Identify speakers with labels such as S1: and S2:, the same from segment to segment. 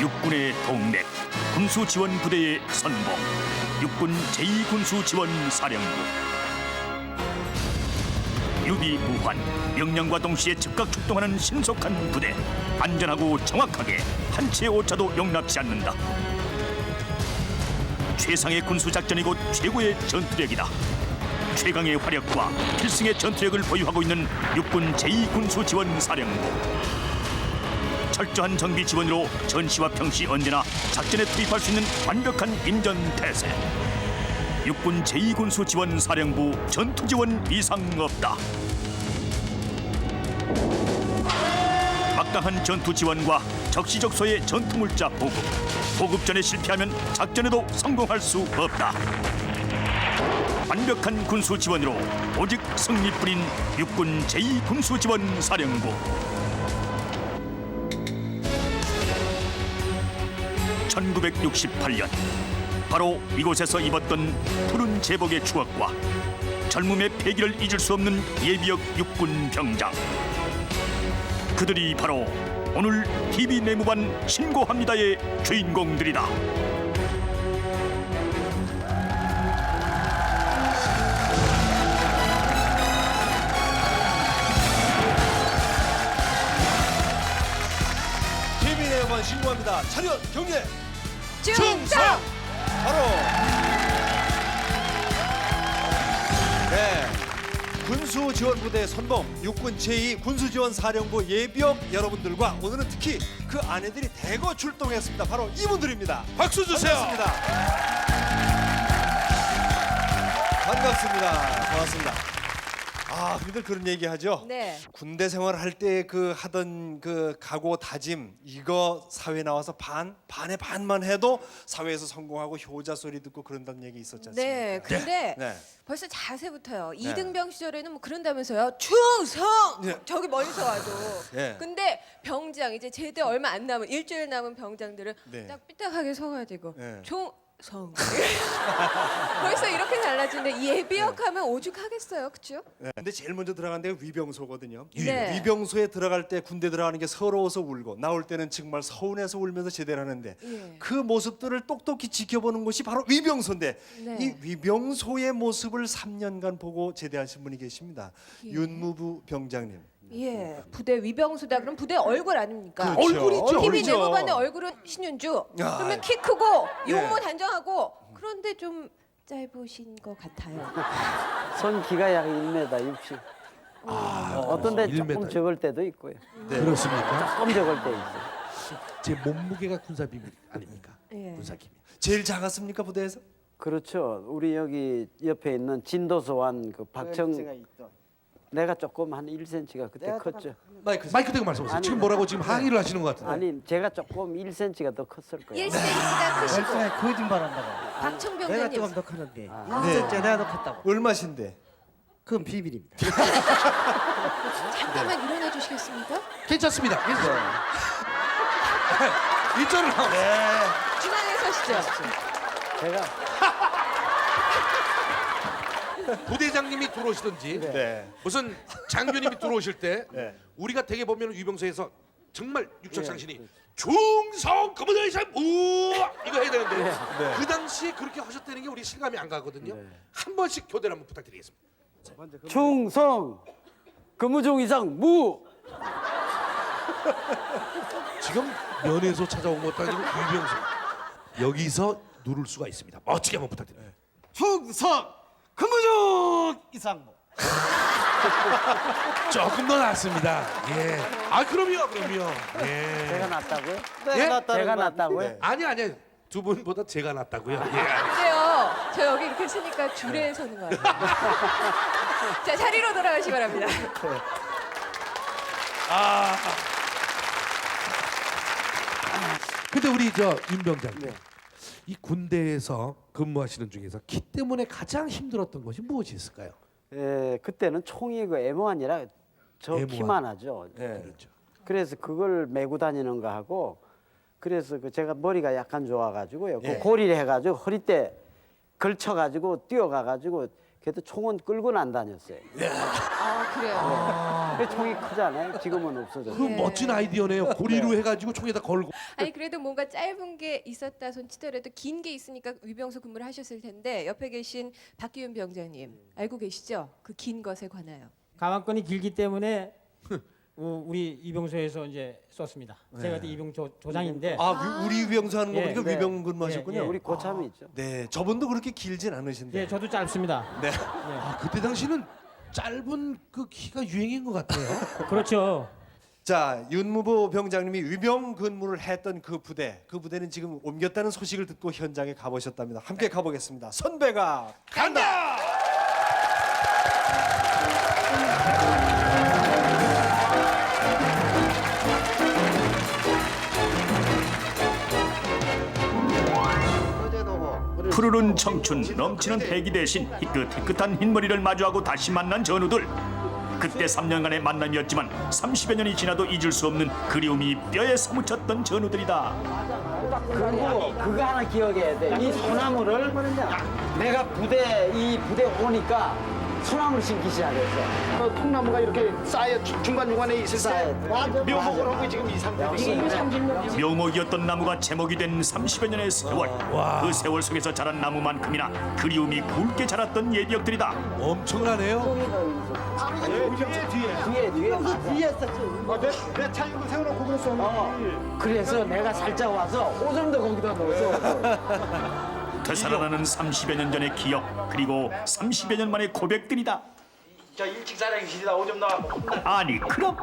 S1: 육군의 동맥, 군수지원부대의 선봉, 육군 제2군수지원사령부. 유비무환, 명령과 동시에 즉각 출동하는 신속한 부대. 안전하고 정확하게 한 채의 오차도 용납지 않는다. 최상의 군수작전이 곧 최고의 전투력이다. 최강의 화력과 필승의 전투력을 보유하고 있는 육군 제2군수지원사령부. 철저한 정비 지원으로 전시와 평시 언제나 작전에 투입할 수 있는 완벽한 임전태세. 육군 제2군수지원사령부 전투지원 이상 없다. 막강한 전투지원과 적시적소의 전투물자 보급. 보급 전에 실패하면 작전에도 성공할 수 없다. 완벽한 군수 지원으로 오직 승리뿐인 육군 제2군수지원사령부. 1968년 바로 이곳에서 입었던 푸른 제복의 추억과 젊음의 패기를 잊을 수 없는 예비역 육군 병장. 그들이 바로 오늘 TV 내무반 신고합니다의 주인공들이다.
S2: TV 내무반 신고합니다. 차렷 경례
S3: 충성!
S2: 바로 군수지원부대 선봉 육군 제2군수지원사령부 예비역 여러분들과 오늘은 특히 그 아내들이 대거 출동했습니다. 바로 이분들입니다.
S4: 박수 주세요.
S2: 반갑습니다. 반갑습니다. 흔히들 그런 얘기하죠.
S3: 네.
S2: 군대 생활할 때 그 하던 그 각오 다짐 이거 사회 나와서 반에 반만 해도 사회에서 성공하고 효자 소리 듣고 그런다는 얘기 있었지 않습니까?
S3: 네. 근데
S2: 네.
S3: 벌써 자세부터요. 이등병 시절에는 뭐 그런다면서요. 충성!
S2: 네.
S3: 저기 멀리서 와도.
S2: 네.
S3: 근데 병장 이제 제대 얼마 안 남은 일주일 남은 병장들은
S2: 네.
S3: 딱 삐딱하게 서가지고
S2: 네.
S3: 충성. 벌써 이렇게 달라지는데 예비역 하면 오죽하겠어요, 그렇죠?
S2: 네. 근데 제일 먼저 들어간 데가 위병소거든요.
S3: 네.
S2: 위병소에 들어갈 때 군대 들어가는 게 서러워서 울고 나올 때는 정말 서운해서 울면서 제대를 하는데
S3: 예.
S2: 그 모습들을 똑똑히 지켜보는 곳이 바로 위병소인데
S3: 네.
S2: 이 위병소의 모습을 3년간 보고 제대하신 분이 계십니다.
S3: 예.
S2: 윤무부 병장님.
S3: 예. 부대 위병소다 그럼 부대 얼굴 아닙니까?
S2: 그렇죠.
S4: 얼굴이죠.
S3: TV
S2: 얼굴이죠.
S3: 내무반의 얼굴은 신윤주.
S2: 야.
S3: 그러면 키 크고
S2: 예.
S3: 용모 단정하고 그런데 좀 짧으신 것 같아요.
S5: 손 기가 약 1m 60. 어떤 데
S4: 1m.
S5: 조금 적을 때도 있고요.
S2: 네.
S4: 그렇습니까?
S5: 조금 적을 때 있어요.
S4: 제 몸무게가 군사 비밀 아닙니까?
S3: 예.
S4: 군사 기밀.
S2: 제일 작았습니까 부대에서?
S5: 그렇죠. 우리 여기 옆에 있는 진도서관 그 박청 내가 조금 한 1cm가 그때 컸죠.
S4: 마이크 대고 말씀하세요.
S5: 아니,
S4: 지금 뭐라고 지금 항의를 하시는 것 같은데.
S5: 아니 제가 조금 1cm가 더 컸을 거예요.
S3: 1cm가 크시고
S6: 거짓말한다고.
S3: 박청병
S6: 내가
S3: 의원님
S6: 조금 더 크는데.
S2: 네.
S6: 진짜 내가 더 컸다고.
S2: 얼마신데?
S6: 그건 비밀입니다.
S3: 잠깐만 일어나 주시겠습니까?
S4: 괜찮습니다. 괜찮습니다. 일절을 나오세요.
S2: 네.
S3: 중앙에 서시죠.
S5: 제가
S4: 부대장님이 들어오시든지
S2: 네.
S4: 무슨 장교님이 들어오실 때
S2: 네.
S4: 우리가 되게 보면 위병소에서 정말 육척장신이 충성 거부대 이상 이거 해야 되는데 그 당시에 그렇게 하셨다는 게 우리 실감이 안 가거든요. 한 번씩 교대를 한번 부탁드리겠습니다.
S5: 충성 근무중 이상 무.
S4: 지금 면에서 찾아온 것도 아니고 위병소 여기서 누를 수가 있습니다. 멋지게 한번 부탁드립니다.
S6: 충성 근무중 이상무.
S4: 조금 더 낫습니다. 예. 아 그럼요. 예.
S5: 제가 낫다고요?
S4: 예?
S5: 제가 낫다고요?
S4: 아니 두 분보다 제가 낫다고요. 예.
S3: 근데요, 저 여기 이렇게 서니까 줄에 서는 거 같아요. 자, 자리로 돌아가시기 바랍니다.
S4: 근데 우리 저 윤 병장님,
S5: 네.
S4: 이 군대에서 근무하시는 중에서 키 때문에 가장 힘들었던 것이 무엇이 있을까요?
S5: 그때는 총이 그 M1이라 저
S4: M1.
S5: 키만 하죠.
S2: 네.
S4: 그렇죠.
S5: 그래서 그걸 메고 다니는 거 하고 그래서 그 제가 머리가 약간 좋아가지고요.
S2: 예.
S5: 그 고리를 해가지고 허리때 걸쳐가지고 뛰어가가지고 그래도 총은 끌고는 안 다녔어요.
S3: 아 그래요.
S5: 그 총이 크잖아요. 지금은 없어졌어요.
S4: 그 멋진 아이디어네요. 고리로 해가지고 총에다 걸고.
S3: 아니 그래도 뭔가 짧은 게 있었다 손 치더라도 긴 게 있으니까 위병소 근무를 하셨을 텐데 옆에 계신 박기윤 병장님 알고 계시죠? 그 긴 것에 관하여.
S7: 가방끈이 길기 때문에 우리 위병소에서 이제 썼습니다. 제가 그때 이병 조장인데
S2: 우리 위병소 하는 거 보니까
S7: 네.
S2: 위병 근무하셨군요.
S7: 예, 예.
S5: 우리 고참이 있죠.
S2: 네, 저분도 그렇게 길진 않으신데.
S7: 예, 저도 짧습니다.
S2: 네.
S4: 아 그때 당시는 짧은 그 키가 유행인 것 같아요.
S7: 그렇죠.
S2: 자, 윤무보 병장님이 위병 근무를 했던 그 부대는 지금 옮겼다는 소식을 듣고 현장에 가보셨답니다. 함께 가보겠습니다. 선배가 간다.
S1: 푸르른 청춘 넘치는 패기 대신 희끗희끗한 흰머리를 마주하고 다시 만난 전우들. 그때 3년간의 만남이었지만 30여 년이 지나도 잊을 수 없는 그리움이 뼈에 사무쳤던 전우들이다.
S5: 그리고 그거 하나 기억해야 돼. 이 소나무를 내가 이 부대 오니까 소나무를 심기 시작했어.
S8: 통나무가 이렇게 쌓여 중간중간에 있을 때 묘목을 하고 지금 이 상태로
S1: 묘목이었던 나무가 제목이 된 30여 년의 세월. 그 세월 속에서 자란 나무만큼이나 그리움이 굵게 자랐던 예비역들이다.
S4: 엄청나네요.
S5: 뒤에
S8: 내 차이로 세워놓고 그랬어.
S5: 그래서 내가 살짝 와서 오줌도 거기다 넣었어.
S1: 되살아나는 30여 년 전의 기억 그리고 30여 년 만의 고백들이다.
S8: 저 일찍 사랑이시다 오줌 나와서
S1: 아니 그럼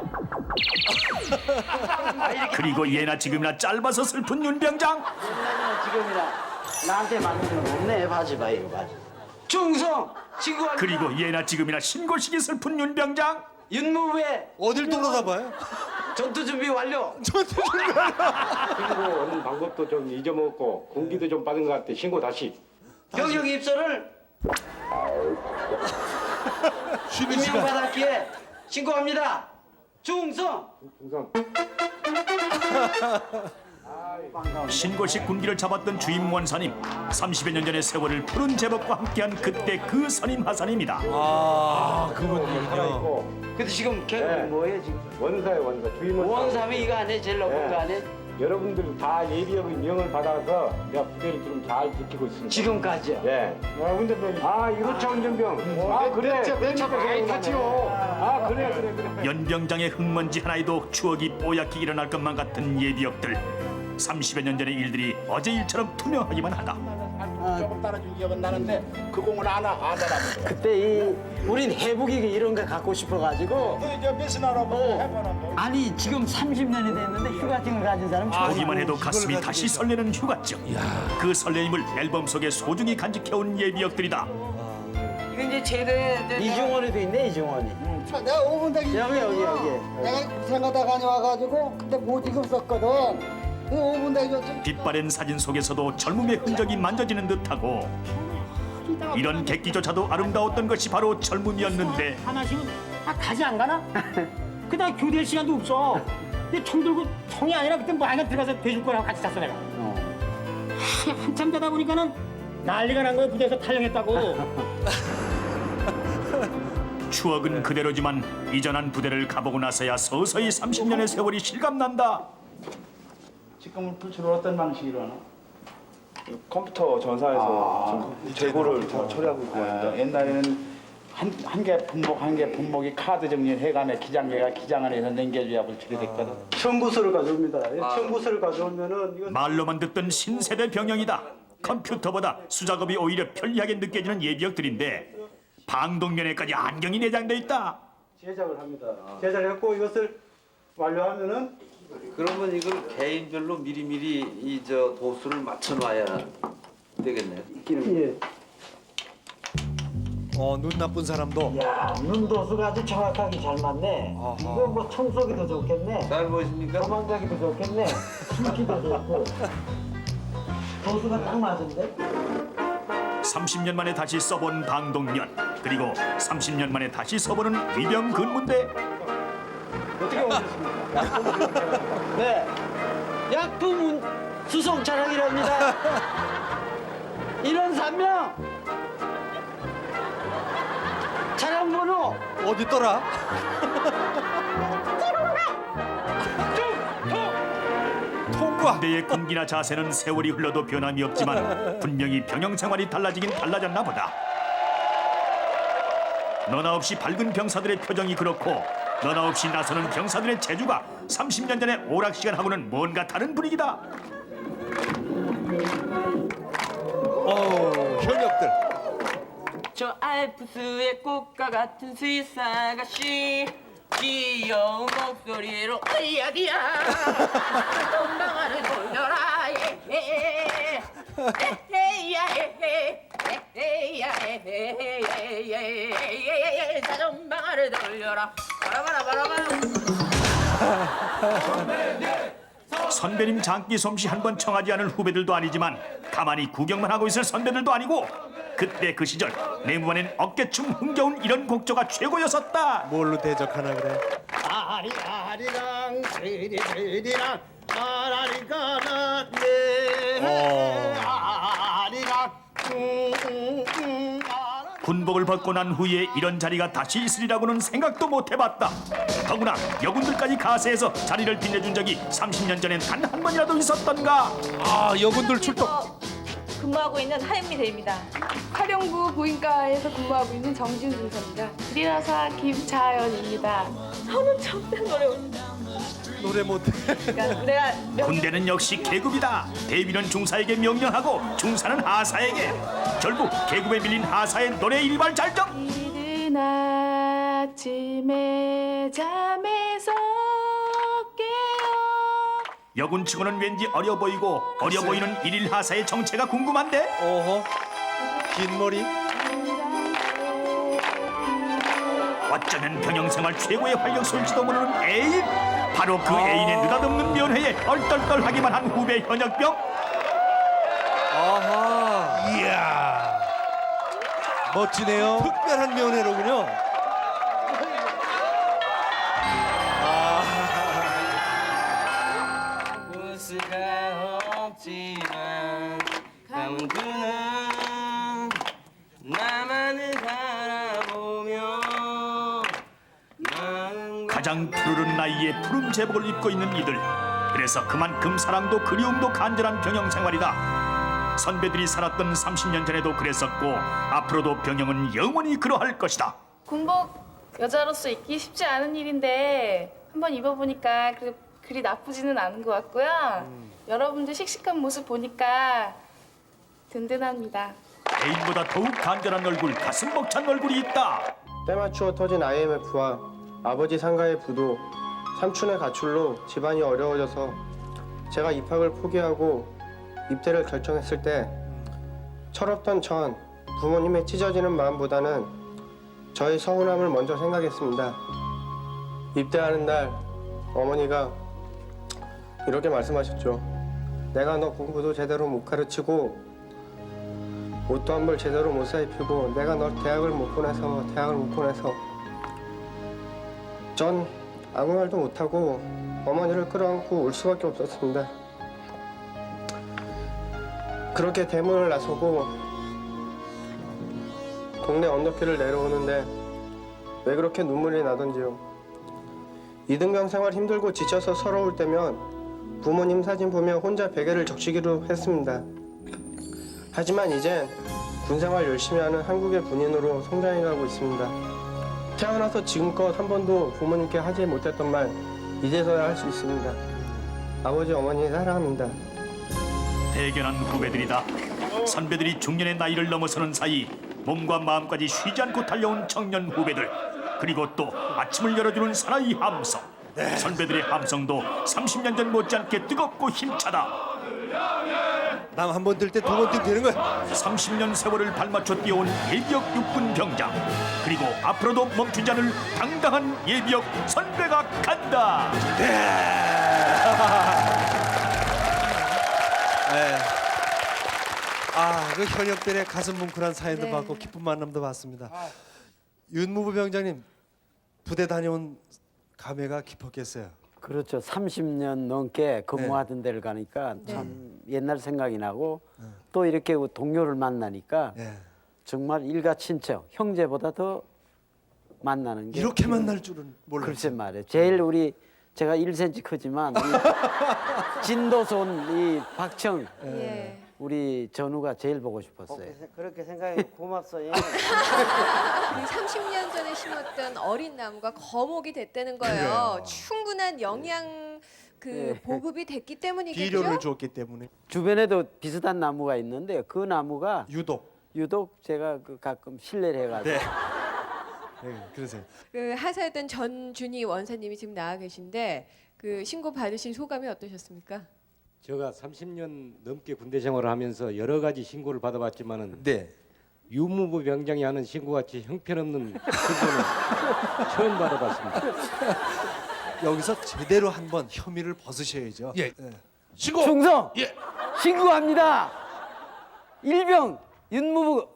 S1: 그리고 예나 지금이나 짧아서 슬픈 윤병장.
S5: 지금이나 나한테 맞는 건 없네. 바지 봐 이거 바지. 충성 친구한테
S1: 그리고 예나 지금이나 신고식이 슬픈 윤병장.
S5: 윤무부에
S2: 어딜 돌아다봐요?
S5: 전투 준비 완료.
S9: 신고하는 방법도 좀 잊어먹었고 공기도 좀 빠진 것 같아. 신고 다시.
S5: 병역 입소를
S4: 쉬는 시간.
S5: 임명받았기에 신고합니다. 충성.
S9: 우선
S1: 신고식 군기를 잡았던 주임 원사님. 30여 년 전의 세월을 푸른 제복과 함께한 그때 그 선임 하사님이다.
S9: 있고
S5: 근데 지금 걔
S9: 네.
S5: 뭐해 지금?
S9: 원사에 원사 주임원.
S5: 원삼이 이거 안해 제일 높은
S9: 네.
S5: 거 안해?
S9: 여러분들 다 예비역의 명을 받아서 내가 부대를 지금 잘 지키고 있습니다.
S5: 지금까지요.
S9: 예. 운전병. 아 이로차 운전병. 아 그래.
S8: 차 많이 탔지요.
S9: 아 그래.
S1: 연병장의 흙먼지 하나에도 추억이 뽀얗게 일어날 것만 같은 예비역들. 30여 년 전의 일들이 어제 일처럼 투명하기만 하다.
S8: 조금 따라준 기억은 나는데 그 공을 안 하더라고요.
S5: 그때 우린 해북이 이런 거 갖고 싶어가지고
S8: 저 배신하라고 해보는 거.
S5: 아니 지금 30년이 됐는데 휴가증을 가진 사람 처음
S1: 보기만 해도 가슴이 다시 설레는 휴가증. 그 설레임을 앨범 속에 소중히 간직해온 예비역들이다.
S5: 이거 이제 제대 이중원에도 있네 이중원이.
S10: 내가 5분 대기
S5: 여기.
S10: 내가 부산가다 다녀와가지고 그때 보직을 썼거든. 그 5분 대기 좀
S1: 빛바랜 사진 속에서도 젊음의 흔적이 만져지는 듯하고 이런 객기조차도 아름다웠던 것이 바로 젊음이었는데
S7: 하나씩은 가지 안 가나? 그다음 교대할 시간도 없어. 근데 총 들고 총이 아니라 그때 뭐 하여간 들어가서 대줄 거라고 같이 잤어 내가. 한참 자다 보니까는 난리가 난 거야. 부대에서 탈영했다고.
S1: 추억은 그대로지만 이전한 부대를 가보고 나서야 서서히 30년의 세월이 실감난다.
S8: 지금은 불출을 어떤 방식으로 하나?
S9: 컴퓨터 전사에서 지금 재고를 다 처리하고 있거든요.
S8: 옛날에는 한 개 분목이 카드 정리를 해가며 기장계가 기장 안에서 넘겨줘야 불출이 됐거든.
S6: 청구서를 가져옵니다. 청구서를 가져오면은 이건
S1: 말로만 듣던 신세대 병영이다. 컴퓨터보다 수작업이 오히려 편리하게 느껴지는 예비역들인데 방독면에까지 안경이 내장돼 있다.
S6: 제작을 합니다. 제작했고 이것을 완료하면은
S11: 그러면 이걸 개인별로 미리미리 이 저 도수를 맞춰놔야 되겠네요.
S6: 예.
S2: 눈 나쁜 사람도.
S5: 야, 눈도수가 아주 정확하게 잘 맞네. 이거 뭐 청소기도 좋겠네.
S11: 잘 보십니까?
S5: 도망가기도 좋겠네. 숨기도 좋고. 도수가 딱 맞은데?
S1: 30년 만에 다시 써본 방독면 그리고 30년 만에 다시 써보는 위병 근무대.
S6: 어떻게 오셨습니까?
S5: 네. 약품 수송 차량이랍니다. 이런 3명. 비상번호.
S2: 어딨더라? 통과.
S1: 군대의 군기나 자세는 세월이 흘러도 변함이 없지만 분명히 병영 생활이 달라지긴 달라졌나 보다. 너나 없이 밝은 병사들의 표정이 그렇고 너나 없이 나서는 병사들의 재주가 30년 전의 오락시간하고는 뭔가 다른 분위기다.
S2: 현역들.
S12: 저 알프스의 꽃과 같은 스위스 아가씨 귀여운 목소리로 이야기야 동방아를 돌려라 자전방아를 돌려라 바라바라바라바.
S1: 선배님 장기 솜씨 한 번 청하지 않을 후배들도 아니지만 가만히 구경만 하고 있을 선배들도 아니고 그때 그 시절 내무반엔 어깨춤 흥겨운 이런 곡조가 최고였었다.
S2: 뭘로 대적하나 그래?
S7: 아리아리랑 스리스리랑 아라리가 네 아리랑
S1: 군복을 벗고 난 후에 이런 자리가 다시 있으리라고는 생각도 못 해봤다. 더구나 여군들까지 가세해서 자리를 빛내준 적이 30년 전엔 단 한 번이라도 있었던가.
S2: 아, 여군들 출동.
S12: 근무하고 있는 하윤미 대입니다.
S3: 사령부 보인과에서 근무하고 있는 정지훈 중사입니다.
S12: 리나사 김자연입니다. 저는 정말 노래
S2: 노래 못해.
S12: 내가
S1: 군대는 역시 계급이다. 대위는 중사에게 명령하고 중사는 하사에게. 결국 계급에 밀린 하사의 노래 일발잘정.
S12: 이른 아침에 잠에서 깨어.
S1: 여군치고는 왠지 어려 보이고 어려 보이는 일일 하사의 정체가 궁금한데.
S2: 어허. 긴 머리.
S1: 어쩌면 병영생활 최고의 활력 솜씨도 모르는 애인. 바로 그 애인의 느닷없는 면회에 얼떨떨하기만 한 후배 현역병.
S2: 아하. 이야. 멋지네요. 특별한 면회로군요.
S12: 부스가 없지만 감은 그는 나만을 바라보며
S1: 가장 푸르른 나이에 푸른 제복을 입고 있는 이들. 그래서 그만큼 사랑도 그리움도 간절한 병영생활이다. 선배들이 살았던 30년 전에도 그랬었고 앞으로도 병영은 영원히 그러할 것이다.
S12: 군복 여자로서 입기 쉽지 않은 일인데 한번 입어보니까 그리 나쁘지는 않은 것 같고요. 여러분들 씩씩한 모습 보니까 든든합니다.
S1: 애인보다 더욱 간절한 얼굴, 가슴 벅찬 얼굴이 있다.
S6: 때맞추어 터진 IMF와 아버지 상가의 부도, 삼촌의 가출로 집안이 어려워져서 제가 입학을 포기하고 입대를 결정했을 때 철없던 전 부모님의 찢어지는 마음보다는 저의 서운함을 먼저 생각했습니다. 입대하는 날 어머니가 이렇게 말씀하셨죠. 내가 너 공부도 제대로 못 가르치고 옷도 한 벌 제대로 못 사입히고 내가 너 대학을 못 보내서 전 아무 말도 못하고 어머니를 끌어안고 울 수밖에 없었습니다. 그렇게 대문을 나서고 동네 언덕길을 내려오는데 왜 그렇게 눈물이 나던지요. 이등병 생활 힘들고 지쳐서 서러울 때면 부모님 사진 보며 혼자 베개를 적시기로 했습니다. 하지만 이젠 군생활 열심히 하는 한국의 군인으로 성장해가고 있습니다. 태어나서 지금껏 한 번도 부모님께 하지 못했던 말 이제서야 할 수 있습니다. 아버지 어머니 사랑합니다.
S1: 대견한 후배들이다. 선배들이 중년의 나이를 넘어서는 사이 몸과 마음까지 쉬지 않고 달려온 청년 후배들. 그리고 또 아침을 열어주는 사나이 함성. 선배들의 함성도 30년 전 못지않게 뜨겁고 힘차다.
S2: 남 한 번 들 때 두 번 뛰면 되는 거야.
S1: 30년 세월을 발맞춰 뛰어온 예비역 육군 병장. 그리고 앞으로도 멈추지 않을 당당한 예비역 선배가 간다.
S2: 네. 아, 그 현역들의 가슴 뭉클한 사연도
S3: 네.
S2: 받고 기쁜 만남도 봤습니다. 윤무부 병장님 부대 다녀온 감회가 깊었겠어요.
S5: 그렇죠. 30년 넘게 근무하던 데를 가니까 참 옛날 생각이 나고 또 이렇게 동료를 만나니까
S2: 예.
S5: 정말 일가친척, 형제보다 더 만나는 게
S2: 이렇게 만날 줄은 몰랐어요.
S5: 글쎄 말이에요. 제일 제가 1cm 크지만 이 진도손 이 박청
S3: 예.
S5: 우리 전우가 제일 보고 싶었어요.
S10: 그렇게 생각해 고맙어요.
S3: 그 30년 전에 심었던 어린 나무가 거목이 됐다는 거예요. 충분한 영양 보급이 됐기 때문이겠죠.
S2: 비료를 줬기 때문에
S5: 주변에도 비슷한 나무가 있는데 그 나무가
S2: 유독
S5: 제가 가끔 신뢰를 해가지고
S2: 네. 네, 그러세요.
S3: 그 하사였던 전준희 원사님이 지금 나와 계신데 그 신고 받으신 소감이 어떠셨습니까?
S9: 제가 30년 넘게 군대 생활을 하면서 여러 가지 신고를 받아봤지만은
S2: 네.
S9: 유무부 병장이 하는 신고같이 형편없는 신고는 처음 받아봤습니다.
S2: 여기서 제대로 한번 혐의를 벗으셔야죠.
S4: 예. 신고.
S5: 충성
S4: 예.
S5: 신고합니다. 일병 윤무부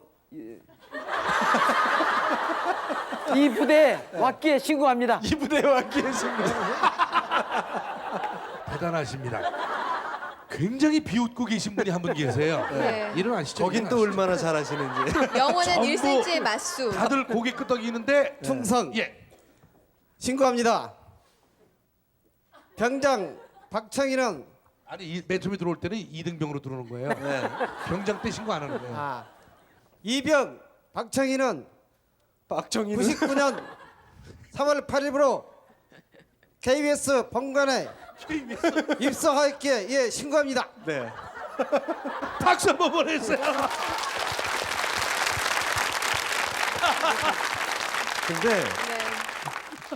S5: 이 부대 왔기에 신고합니다.
S2: 이 부대에 왔기에 신고.
S4: 대단하십니다. 굉장히 비웃고 계신 분이 한 분 계세요.
S3: 네.
S4: 일어나시죠.
S2: 거긴 또 얼마나 잘하시는지.
S3: 영원한
S4: 전부
S3: 1cm의 맞수.
S4: 다들 고개 끄덕이는데
S6: 충성
S4: 예.
S6: 신고합니다. 병장 박창희는
S4: 아니 맨 처음에 들어올 때는 2등병으로 들어오는 거예요. 병장 때 신고 안 하는 거예요.
S6: 이병 박창희는 99년 3월 8일부로 KBS 본관에 입성하였기에 예 신고합니다.
S2: 네.
S4: 박수 한번 보내주세요.
S2: 근데
S3: 네.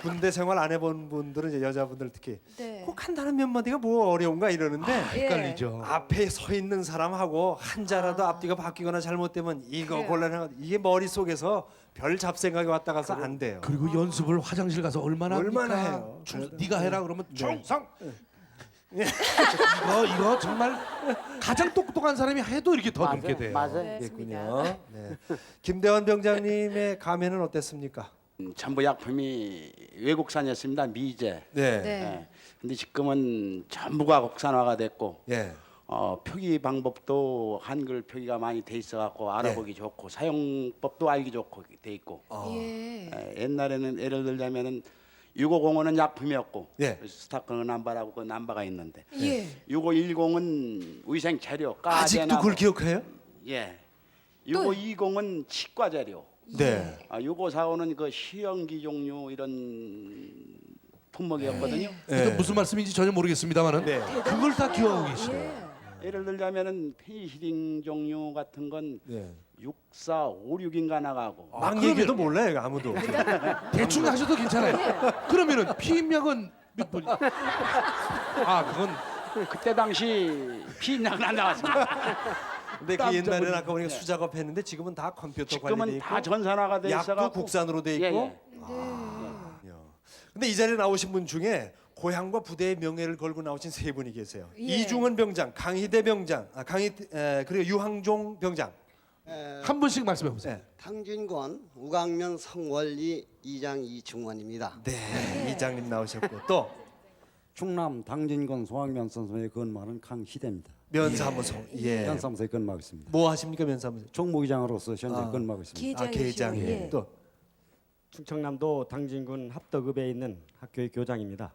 S2: 군대 생활 안 해본 분들은 이제 여자분들 특히
S3: 네.
S2: 꼭 한다는 몇 마디가 뭐 어려운가 이러는데
S4: 헷갈리죠.
S2: 앞에 서 있는 사람하고 한자라도 앞뒤가 바뀌거나 잘못되면 이거
S3: 그래요.
S2: 곤란해. 이게 머릿속에서 별 잡생각이 왔다 가서 안 돼요.
S4: 그리고 연습을 화장실 가서 얼마나
S2: 얼마나
S4: 합니까?
S2: 해요.
S4: 네가 해라 그러면
S2: 네.
S4: 충성. 이거 정말 가장 똑똑한 사람이 해도 이렇게 더듬게 돼요.
S5: 맞아요.
S3: 네,
S2: 있군요. 네. 김대환 병장님의 감회는 어땠습니까?
S8: 전부 약품이 외국산이었습니다. 미제.
S2: 네.
S3: 네.
S8: 근데 지금은 전부가 국산화가 됐고
S2: 예.
S8: 표기 방법도 한글 표기가 많이 돼 있어갖고 알아보기 좋고 사용법도 알기 좋고 돼 있고
S3: 예.
S8: 옛날에는 예를 들자면은 6505는 약품이었고
S2: 예.
S8: 스타크 남바라고 그 남바가 있는데
S3: 예.
S8: 6510은 위생 재료
S2: 아직도 그걸 기억해요?
S8: 예. 6520은 치과 재료.
S2: 네.
S8: 6545는 그 시형기 종류 이런 품목이었거든요.
S4: 그러니까 무슨 말씀인지 전혀 모르겠습니다만은
S2: 네.
S4: 그걸 다 기억하고 계시네요.
S8: 예를 들자면은 페니실린 종류 같은 건
S2: 네.
S8: 6456인가 나가고
S2: 막 얘기도 몰라요 아무도.
S4: 대충 하셔도 괜찮아요. 그러면은 피임약은 몇 분? 그건
S8: 그때 당시 피임약은 안 나왔습니다.
S2: 근데 그
S8: 깜짝
S2: 옛날에는
S8: 놀랐네.
S2: 아까 보니까 수작업 했는데 지금은 다 컴퓨터
S8: 지금은
S2: 관리돼 있고
S8: 다 전산화가 돼
S2: 약도
S8: 있어갖고
S2: 국산으로 돼 있고.
S8: 예,
S2: 근데 이 자리에 나오신 분 중에 고향과 부대의 명예를 걸고 나오신 세 분이 계세요.
S3: 예.
S2: 이중원 병장, 강희대 병장, 그리고 유항종 병장.
S4: 한 분씩 말씀해 보세요.
S2: 네.
S10: 탕진권 우강면 성원리 이장 이중원입니다.
S2: 네, 이장님 나오셨고 또
S13: 충남 당진군 송학면 선수에 근무하는 강희대입니다.
S2: 면사무소. 예.
S13: 면사무소에 근무하고 있습니다.
S2: 뭐 하십니까 면사무소?
S13: 총무기장으로서 현재 근무하고 있습니다.
S2: 계장이.
S3: 예.
S2: 또
S9: 충청남도 당진군 합덕읍에 있는 학교의 교장입니다.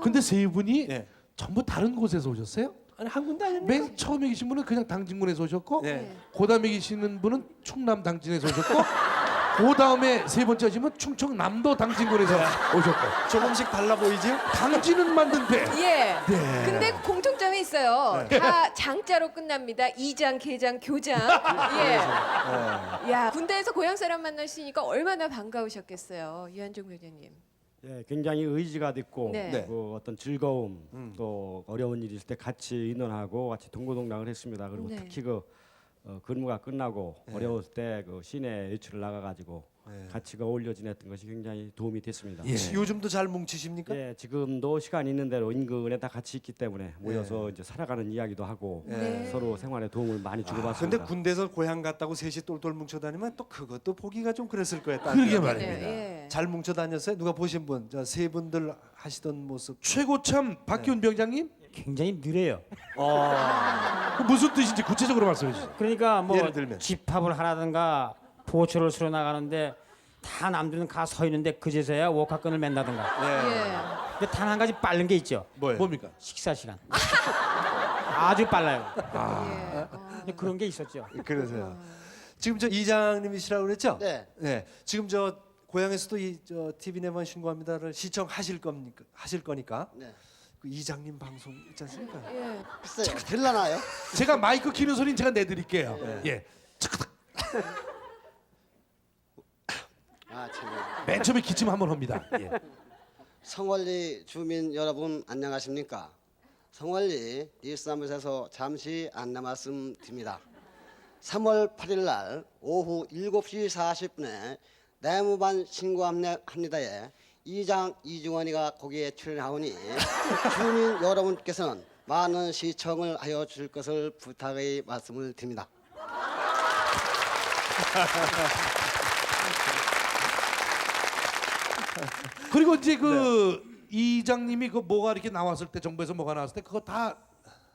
S4: 근데 세 분이
S2: 네.
S4: 전부 다른 곳에서 오셨어요?
S2: 아니 한 군데 아닙니까?
S4: 맨 처음에 계신 분은 그냥 당진군에서 오셨고
S2: 네.
S4: 그다음에 계시는 분은 충남 당진에서 오셨고 그다음에 세 번째 하시면 충청남도 당진군에서 오셨고
S2: 조금씩 달라 보이지?
S4: 당진은 맞는데
S3: 예.
S4: 네.
S3: 근데 공통점이 있어요. 다 장자로 끝납니다. 이장, 계장, 교장. 예. 야, 군대에서 고향 사람 만나시니까 얼마나 반가우셨겠어요, 유한종 교장님.
S9: 예, 굉장히 의지가 있고
S3: 네.
S9: 그 어떤 즐거움 또 어려운 일이 있을 때 같이 의논하고 같이 동고동락을 했습니다. 그리고
S3: 네.
S9: 특히 그 근무가 끝나고 어려울 때 그 시내 외출을 나가가지고 같이 어울려 지냈던 것이 굉장히 도움이 됐습니다.
S2: 요즘도 잘 뭉치십니까?
S9: 예, 지금도 시간 있는 대로 인근에 다 같이 있기 때문에 모여서 이제 살아가는 이야기도 하고 서로 생활에 도움을 많이
S2: 근데
S9: 주고받습니다.
S2: 군대에서 고향 갔다고 셋이 똘똘 뭉쳐 다니면 또 그것도 보기가 좀 그랬을 거예요.
S4: 그러게
S2: 딴
S4: 말입니다.
S3: 네, 예.
S2: 잘 뭉쳐 다녔어요? 누가 보신 분? 저 세 분들 하시던 모습.
S4: 최고참 박기훈 병장님
S7: 굉장히 느려요.
S4: 그 무슨 뜻인지 구체적으로 말씀해 주세요.
S7: 그러니까 뭐
S2: 예를 들면?
S7: 집합을 하라든가 보초를 수러 나가는데 다 남들은 가 서 있는데 그제서야 워카건을 맨다든가.
S3: 예.
S7: 근데 단 한 가지 빠른 게 있죠.
S2: 뭐예요?
S4: 뭡니까?
S7: 식사 시간. 아주 빨라요.
S3: 예.
S7: 근데 그런 게 있었죠.
S2: 그러세요. 지금 저 이장님이시라고 그랬죠?
S10: 네.
S2: 네. 지금 저 고향에서도 이저 TV 내만 신고합니다를 시청하실 겁니까? 하실 거니까.
S10: 네.
S2: 그 이장님 방송 있지 않습니까?
S3: 예.
S10: 글쎄요. 될라나요?
S4: 제가 마이크 키는 소리는 제가 내드릴게요.
S2: 네.
S4: 예.
S10: 아, 참.
S4: 맨 처음에 기침 한번 합니다. 예.
S10: 성월리 주민 여러분 안녕하십니까? 성월리 일사무소에서 잠시 안내 말씀 드립니다. 3월 8일 날 오후 7시 40분에 내무반 신고합니다에 이장 이중원이가 거기에 출연하오니 주민 여러분께서는 많은 시청을 하여 줄 것을 부탁의 말씀을 드립니다.
S4: 그리고 이제 그 이장님이 그 뭐가 이렇게 나왔을 때 정부에서 뭐가 나왔을 때 그거 다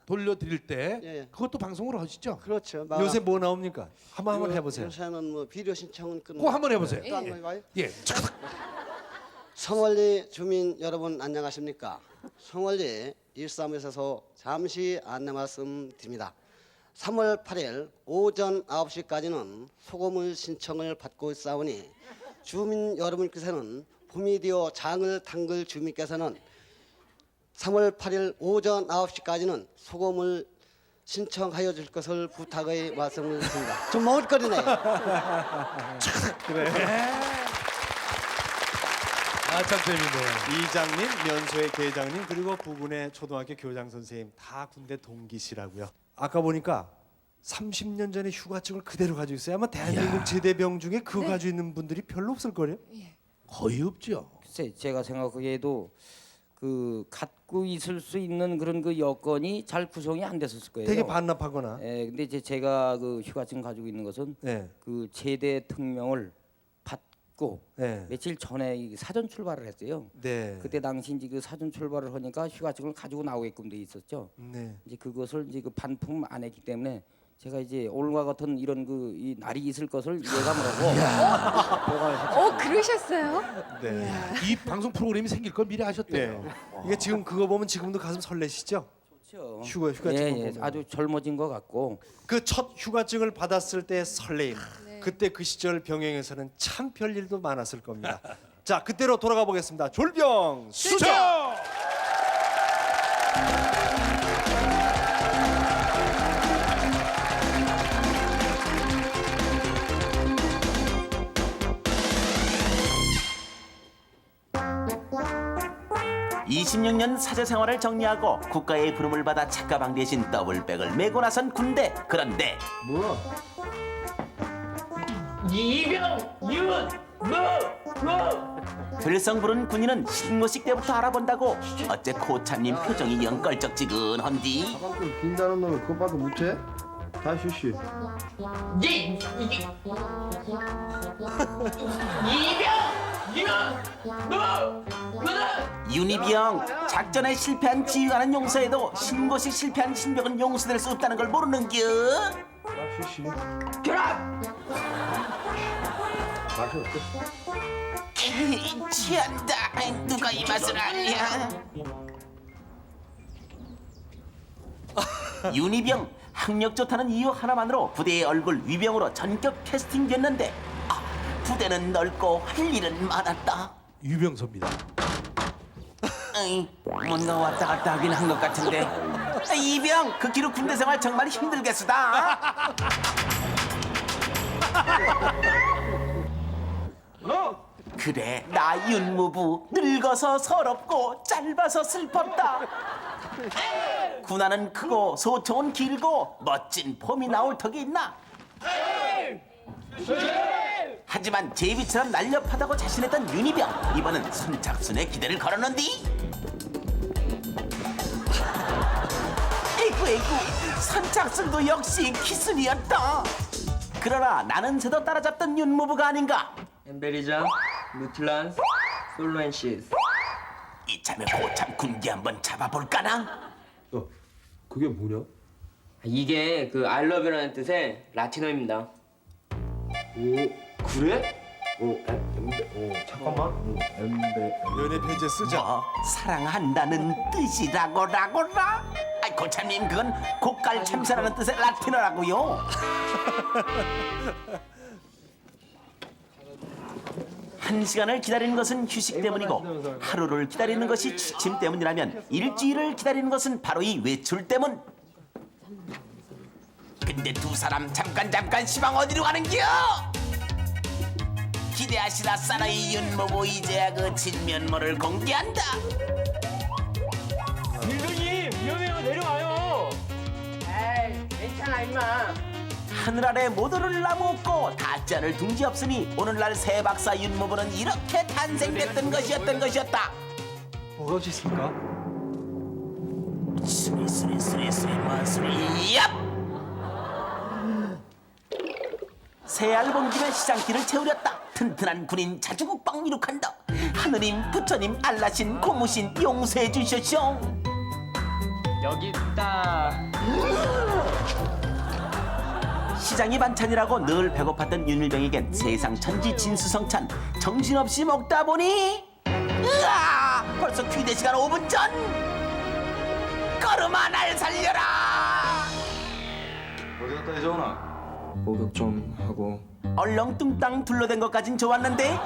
S4: 돌려드릴 때
S10: 예.
S4: 그것도 방송으로 하시죠?
S10: 그렇죠.
S2: 요새 뭐 나옵니까? 한번 해보세요.
S10: 요새는 뭐 비디오 신청은 끝.
S4: 그거 한번 해보세요.
S10: 또 한번 해봐요.
S4: 예.
S10: 성월리 주민 여러분 안녕하십니까? 성월리 일사무소에서 잠시 안내 말씀 드립니다. 3월 8일 오전 9시까지는 소금을 신청을 받고 있사오니 주민 여러분께서는 보미디오 장을 담글 주민께서는 3월 8일 오전 9시까지는 소금을 신청하여 줄 것을 부탁의 말씀을 드립니다. 좀 먹을거리네.
S2: 그래.
S4: 아참 재밌네요.
S2: 이장님, 면소의 계장님 그리고 부군의 초등학교 교장 선생님 다 군대 동기시라고요. 아까 보니까 30년 전에 휴가증을 그대로 가지고 있어요. 아마 대한민국 제대병 중에 그거 가지고 있는 분들이 별로 없을 거예요.
S4: 거의 없죠.
S14: 글쎄 제가 생각하기에도 그 갖고 있을 수 있는 그런 그 여건이 잘 구성이 안 됐었을 거예요.
S2: 되게 반납하거나.
S14: 예, 근데 이제 제가 그 휴가증 가지고 있는 것은
S2: 네.
S14: 그 제대 특명을 받고
S2: 네.
S14: 며칠 전에 이 사전 출발을 했어요.
S2: 네.
S14: 그때 당시 이제 그 사전 출발을 하니까 휴가증을 가지고 나오게끔 돼 있었죠.
S2: 네.
S14: 이제 그것을 이제 그 반품 안 했기 때문에 제가 이제 오늘과 같은 이런 그 이 날이 있을 것을 예감을 하고 보관을 했죠.
S3: 그러셨어요?
S2: 네.
S4: 이 방송 프로그램이 생길 걸 미리 아셨대요.
S2: 네. 이게 지금 그거 보면 지금도 가슴 설레시죠?
S14: 좋죠.
S2: 휴가증
S14: 예,
S2: 보면.
S14: 아주 젊어진 것 같고
S2: 그 첫 휴가증을 받았을 때 설레임. 그때 그 시절 병행에서는 참 별일도 많았을 겁니다. 자, 그때로 돌아가 보겠습니다. 졸병 수정.
S15: 26년 사제 생활을 정리하고 국가의 부름을 받아 책가방 대신 더블백을 메고 나선 군대. 그런데
S5: 뭐?
S7: 이병
S15: 들성 부른 군인은 신고식 때부터 알아본다고. 어째 코차님 표정이 영 껄쩍지근한디.
S6: 가방끈 빈다는 놈을 그것밖에 못해? 다 쉬쉬.
S15: 윤희병, 작전에 실패한 지휘관은 용서해도 신고식 실패한 신병은 용서될 수 없다는 걸 모르는겨.
S6: 다 쉬쉬.
S15: 결합!
S6: 맛이 어때?
S15: 취한다. 누가 이 맛을 아냐? 윤희병, 학력 좋다는 이유 하나만으로 부대의 얼굴 위병으로 전격 캐스팅됐는데 부대는 넓고 할 일은 많았다.
S4: 유병서입니다.
S15: 뭔가 왔다 갔다 하긴 한 것 같은데. 이병, 그 기로 군대 생활 정말 힘들겠수다. 그래, 나 윤무부 늙어서 서럽고 짧아서 슬펐다. 군화는 크고 소총은 길고 멋진 폼이 나올 턱이 있나? 하지만 제비처럼 날렵하다고 자신했던 윤희병, 이번은 선착순의 기대를 걸었는디. 에이구, 선착순도 역시 기순이었다. 그러나 나는 새도 따라잡던 윤무부가 아닌가.
S16: 엠베리장, 루틀란스, 솔로엔시스.
S15: 이참에 고참 군기 한번 잡아볼까나?
S6: 그게 뭐냐?
S16: 이게 그 I love you라는 뜻의 라틴어입니다.
S6: 오, 그래?
S11: 잠깐만.
S2: 연애 편지 쓰자.
S15: 뭐, 사랑한다는 뜻이라고라. 아이 고참님 그건 고깔 참새라는 뜻의 라틴어라고요. 한 시간을 기다리는 것은 휴식 때문이고 하루를 기다리는 것이 취침 때문이라면 일주일을 기다리는 것은 바로 이 외출 때문. 근데 두 사람 잠깐 시방 어디로 가는겨? 기대하시라 사나이 윤모부 이제야 그 진면모를 공개한다.
S7: 일동님 위험해요. 내려와요.
S14: 에이, 괜찮아 임마.
S15: 하늘 아래 모두를 나무었고 다짜를 둥지 없으니 오늘날 새 박사 윤모부는 이렇게 탄생됐던 것이었다.
S2: 뭐가 있습니까?
S15: 수리 마수리 얍! 새 알본 김에 시장길을 채우렸다. 튼튼한 군인 자주국방 이룩한다. 하느님 부처님 알라신 고무신 용서해 주시오.
S16: 여기 있다.
S15: 시장이 반찬이라고 늘 배고팠던 윤일병에겐 세상 천지 진수성찬. 정신없이 먹다 보니 으아! 벌써 귀대 시간 5분 전. 걸음아 날 살려라.
S11: 어디 갔다 이제 오나?
S16: 목욕 좀 하고.
S15: 얼렁뚱땅 둘러댄 것까진 좋았는데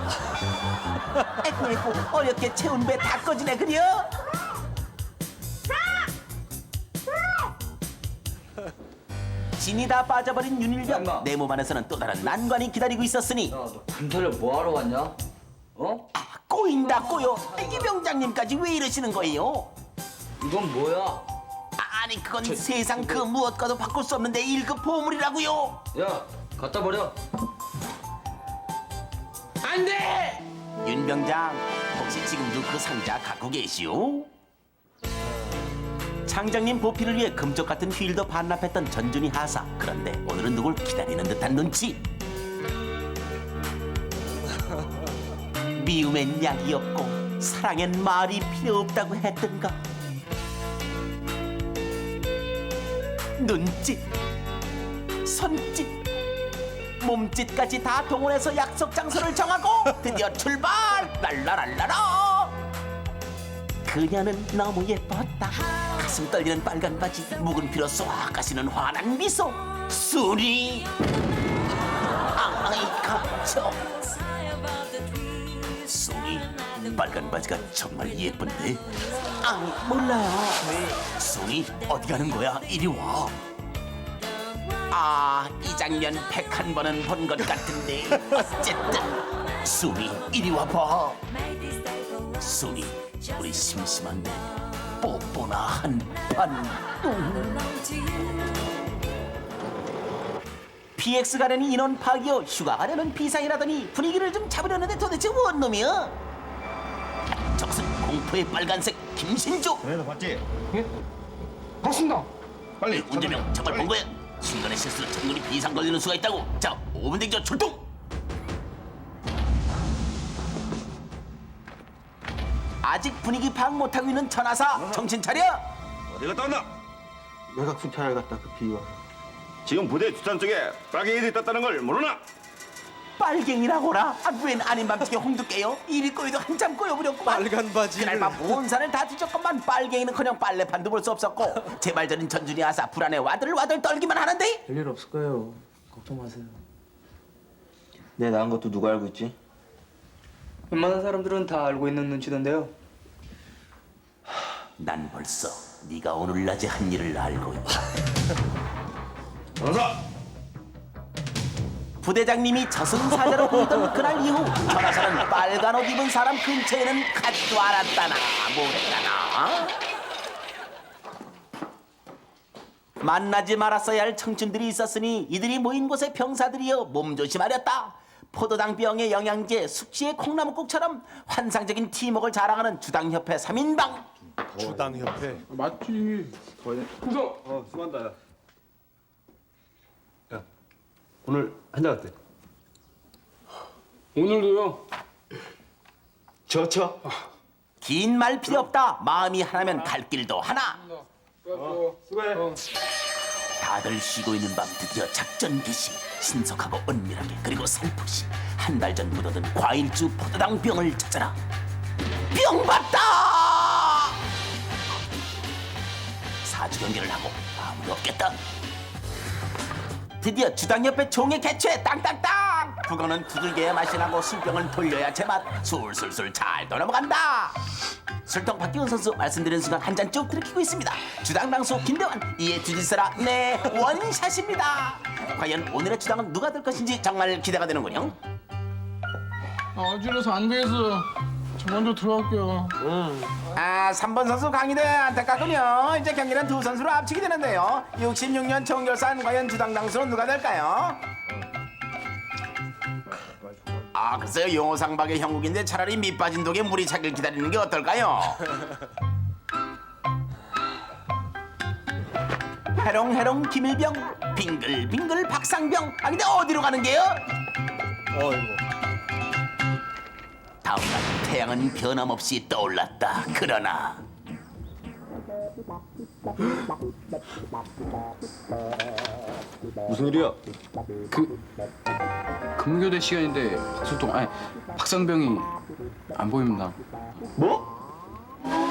S15: 아이고 어렵게 채운 배 다 꺼지네 그려. 진이 다 빠져버린 윤일병. 내 몸 안에서는 또 다른 난관이 기다리고 있었으니
S14: 군대를 뭐하러 갔냐? 어?
S15: 꼬인다 꼬여. 이 병장님까지 왜 이러시는 거예요?
S14: 이건 뭐야?
S15: 아니 그건 세상 그 무엇과도 바꿀 수 없는 내 1급 보물이라고요.
S14: 야, 갖다 버려.
S15: 안 돼! 윤 병장 혹시 지금도 그 상자 갖고 계시오? 장장님 보필을 위해 금쪽 같은 휠도 반납했던 전준희 하사. 그런데 오늘은 누굴 기다리는 듯한 눈치. 미움엔 약이 없고 사랑엔 말이 필요 없다고 했던가. 눈짓, 손짓, 몸짓까지 다 동원해서 약속 장소를 정하고 드디어 출발! 랄라랄라라! 그녀는 너무 예뻤다. 가슴 떨리는 빨간 바지, 묵은 피로 쏙 가시는 환한 미소. 순이 아이 감정. 순이 빨간 바지가 정말 예쁜데. 아니 몰라요. 순이 어디 가는 거야? 이리 와. 아, 이 장면 101번은 본 것 같은데 어쨌든 순이 이리 와봐. 순이 우리 심심한데 뽀뽀나 한판. PX 가려니 인원 파기요, 휴가 가려는 비상이라더니 분위기를 좀 잡으려는데 도대체 뭔 놈이야? 저것은 공포의 빨간색 김신조.
S11: 너 봤지?
S4: 봤습니다.
S11: 빨리.
S15: 운전명 정말 본 거야? 순간의 실수로 전문이 비상 걸리는 수가 있다고. 자, 5분 대기전 출동. 아직 분위기 파악 못하고 있는 전하사. 정신 차려.
S11: 어디 갔다 왔나?
S6: 외곽 순찰을 갔다 급히 와서.
S11: 지금 부대 뒷산 쪽에 빨갱이들이 떴다는 걸 모르나?
S15: 빨갱이라고라? 웬 아닌 밤중에 홍두 깨요? 이리 꼬여도 한참 꼬여버렸구만.
S2: 빨간 바지를.
S15: 그날 밤 온 산을 다 뒤졌건만 빨갱이는커녕 빨래판도 볼 수 없었고 제발저린 전준이 아사 불안해 와들와들 떨기만 하는데.
S16: 별일 없을 거예요. 걱정 마세요. 내 나은 것도 누가 알고 있지? 웬만한 사람들은 다 알고 있는 눈치던데요.
S15: 난 벌써 네가 오늘 낮에 한 일을 알고 있다.
S11: 전사!
S15: 부대장님이 저승사자로 보이던 그날 이후 전하사는 빨간 옷 입은 사람 근처에는 가지도 않았다나 뭐랬다나. 만나지 말았어야 할 청춘들이 있었으니 이들이 모인 곳의 병사들이여 몸조심하렸다. 포도당병의 영양제, 숙취의 콩나물국처럼 환상적인 팀워크를 자랑하는 주당협회 3인방.
S2: 주당협회.
S4: 맞지.
S11: 충성! 수고한다. 야, 오늘 한잔 어때?
S4: 오늘도요.
S11: 저.
S15: 긴 말 필요 없다. 마음이 하나면 갈 길도 하나.
S11: 수고해.
S15: 다들 쉬고 있는 밤 드디어 작전 개시. 신속하고 은밀하게 그리고 살포시 한 달 전 묻어든 과일주 포도당 병을 찾아라. 병 봤다. 사주 경계를 하고 아무도 없겠다. 드디어 주당 옆에 종이 개최 땅땅땅. 북어는 두들겨야 맛이 나고 술병을 돌려야 제맛. 술술술 잘 돌아간다. 술통 박기훈 선수 말씀드린 순간 한 잔 쭉 들이키고 있습니다. 주당 당수 김대환 이에 주짓수라 네 원샷입니다. 과연 오늘의 주당은 누가 될 것인지 정말 기대가 되는군요.
S17: 어지러서 안 되겠어. 저 먼저 들어갈게요.
S15: 3번 선수 강희대 안타깝군요. 이제 경기는 두 선수로 합치게 되는데요. 66년 총결산 과연 주당 당수는 누가 될까요? 글쎄요. 용호상박의 형국인데 차라리 밑빠진 독에 물이 차길 기다리는 게 어떨까요? 해롱해롱 김일병 빙글빙글 박상병. 근데 어디로 가는 게요? 다음날 태양은 변함없이 떠올랐다. 그러나
S16: 무슨 일이야? 근무교대 시간인데 박상병이 안 보입니다.
S8: 뭐?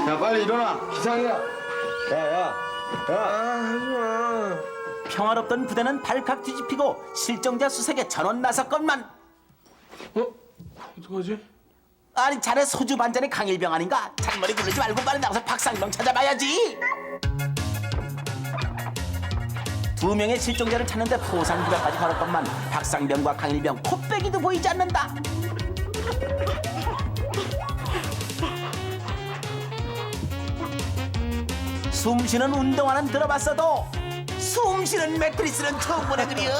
S8: 야 빨리 일어나. 기상이야. 야야.
S15: 하지마. 평화롭던 부대는 발칵 뒤집히고 실종자 수색에 전원 나섰건만.
S17: 어떡하지?
S15: 아니 자네 소주 반잔에 강일병 아닌가? 잔머리 굴리지 말고 빨리 나가서 박상병 찾아봐야지. 두 명의 실종자를 찾는데 포상부대까지 걸었건만 박상병과 강일병 코빼기도 보이지 않는다. 숨쉬는 운동화는 들어봤어도 숨쉬는 매트리스는 처음 보네 그려.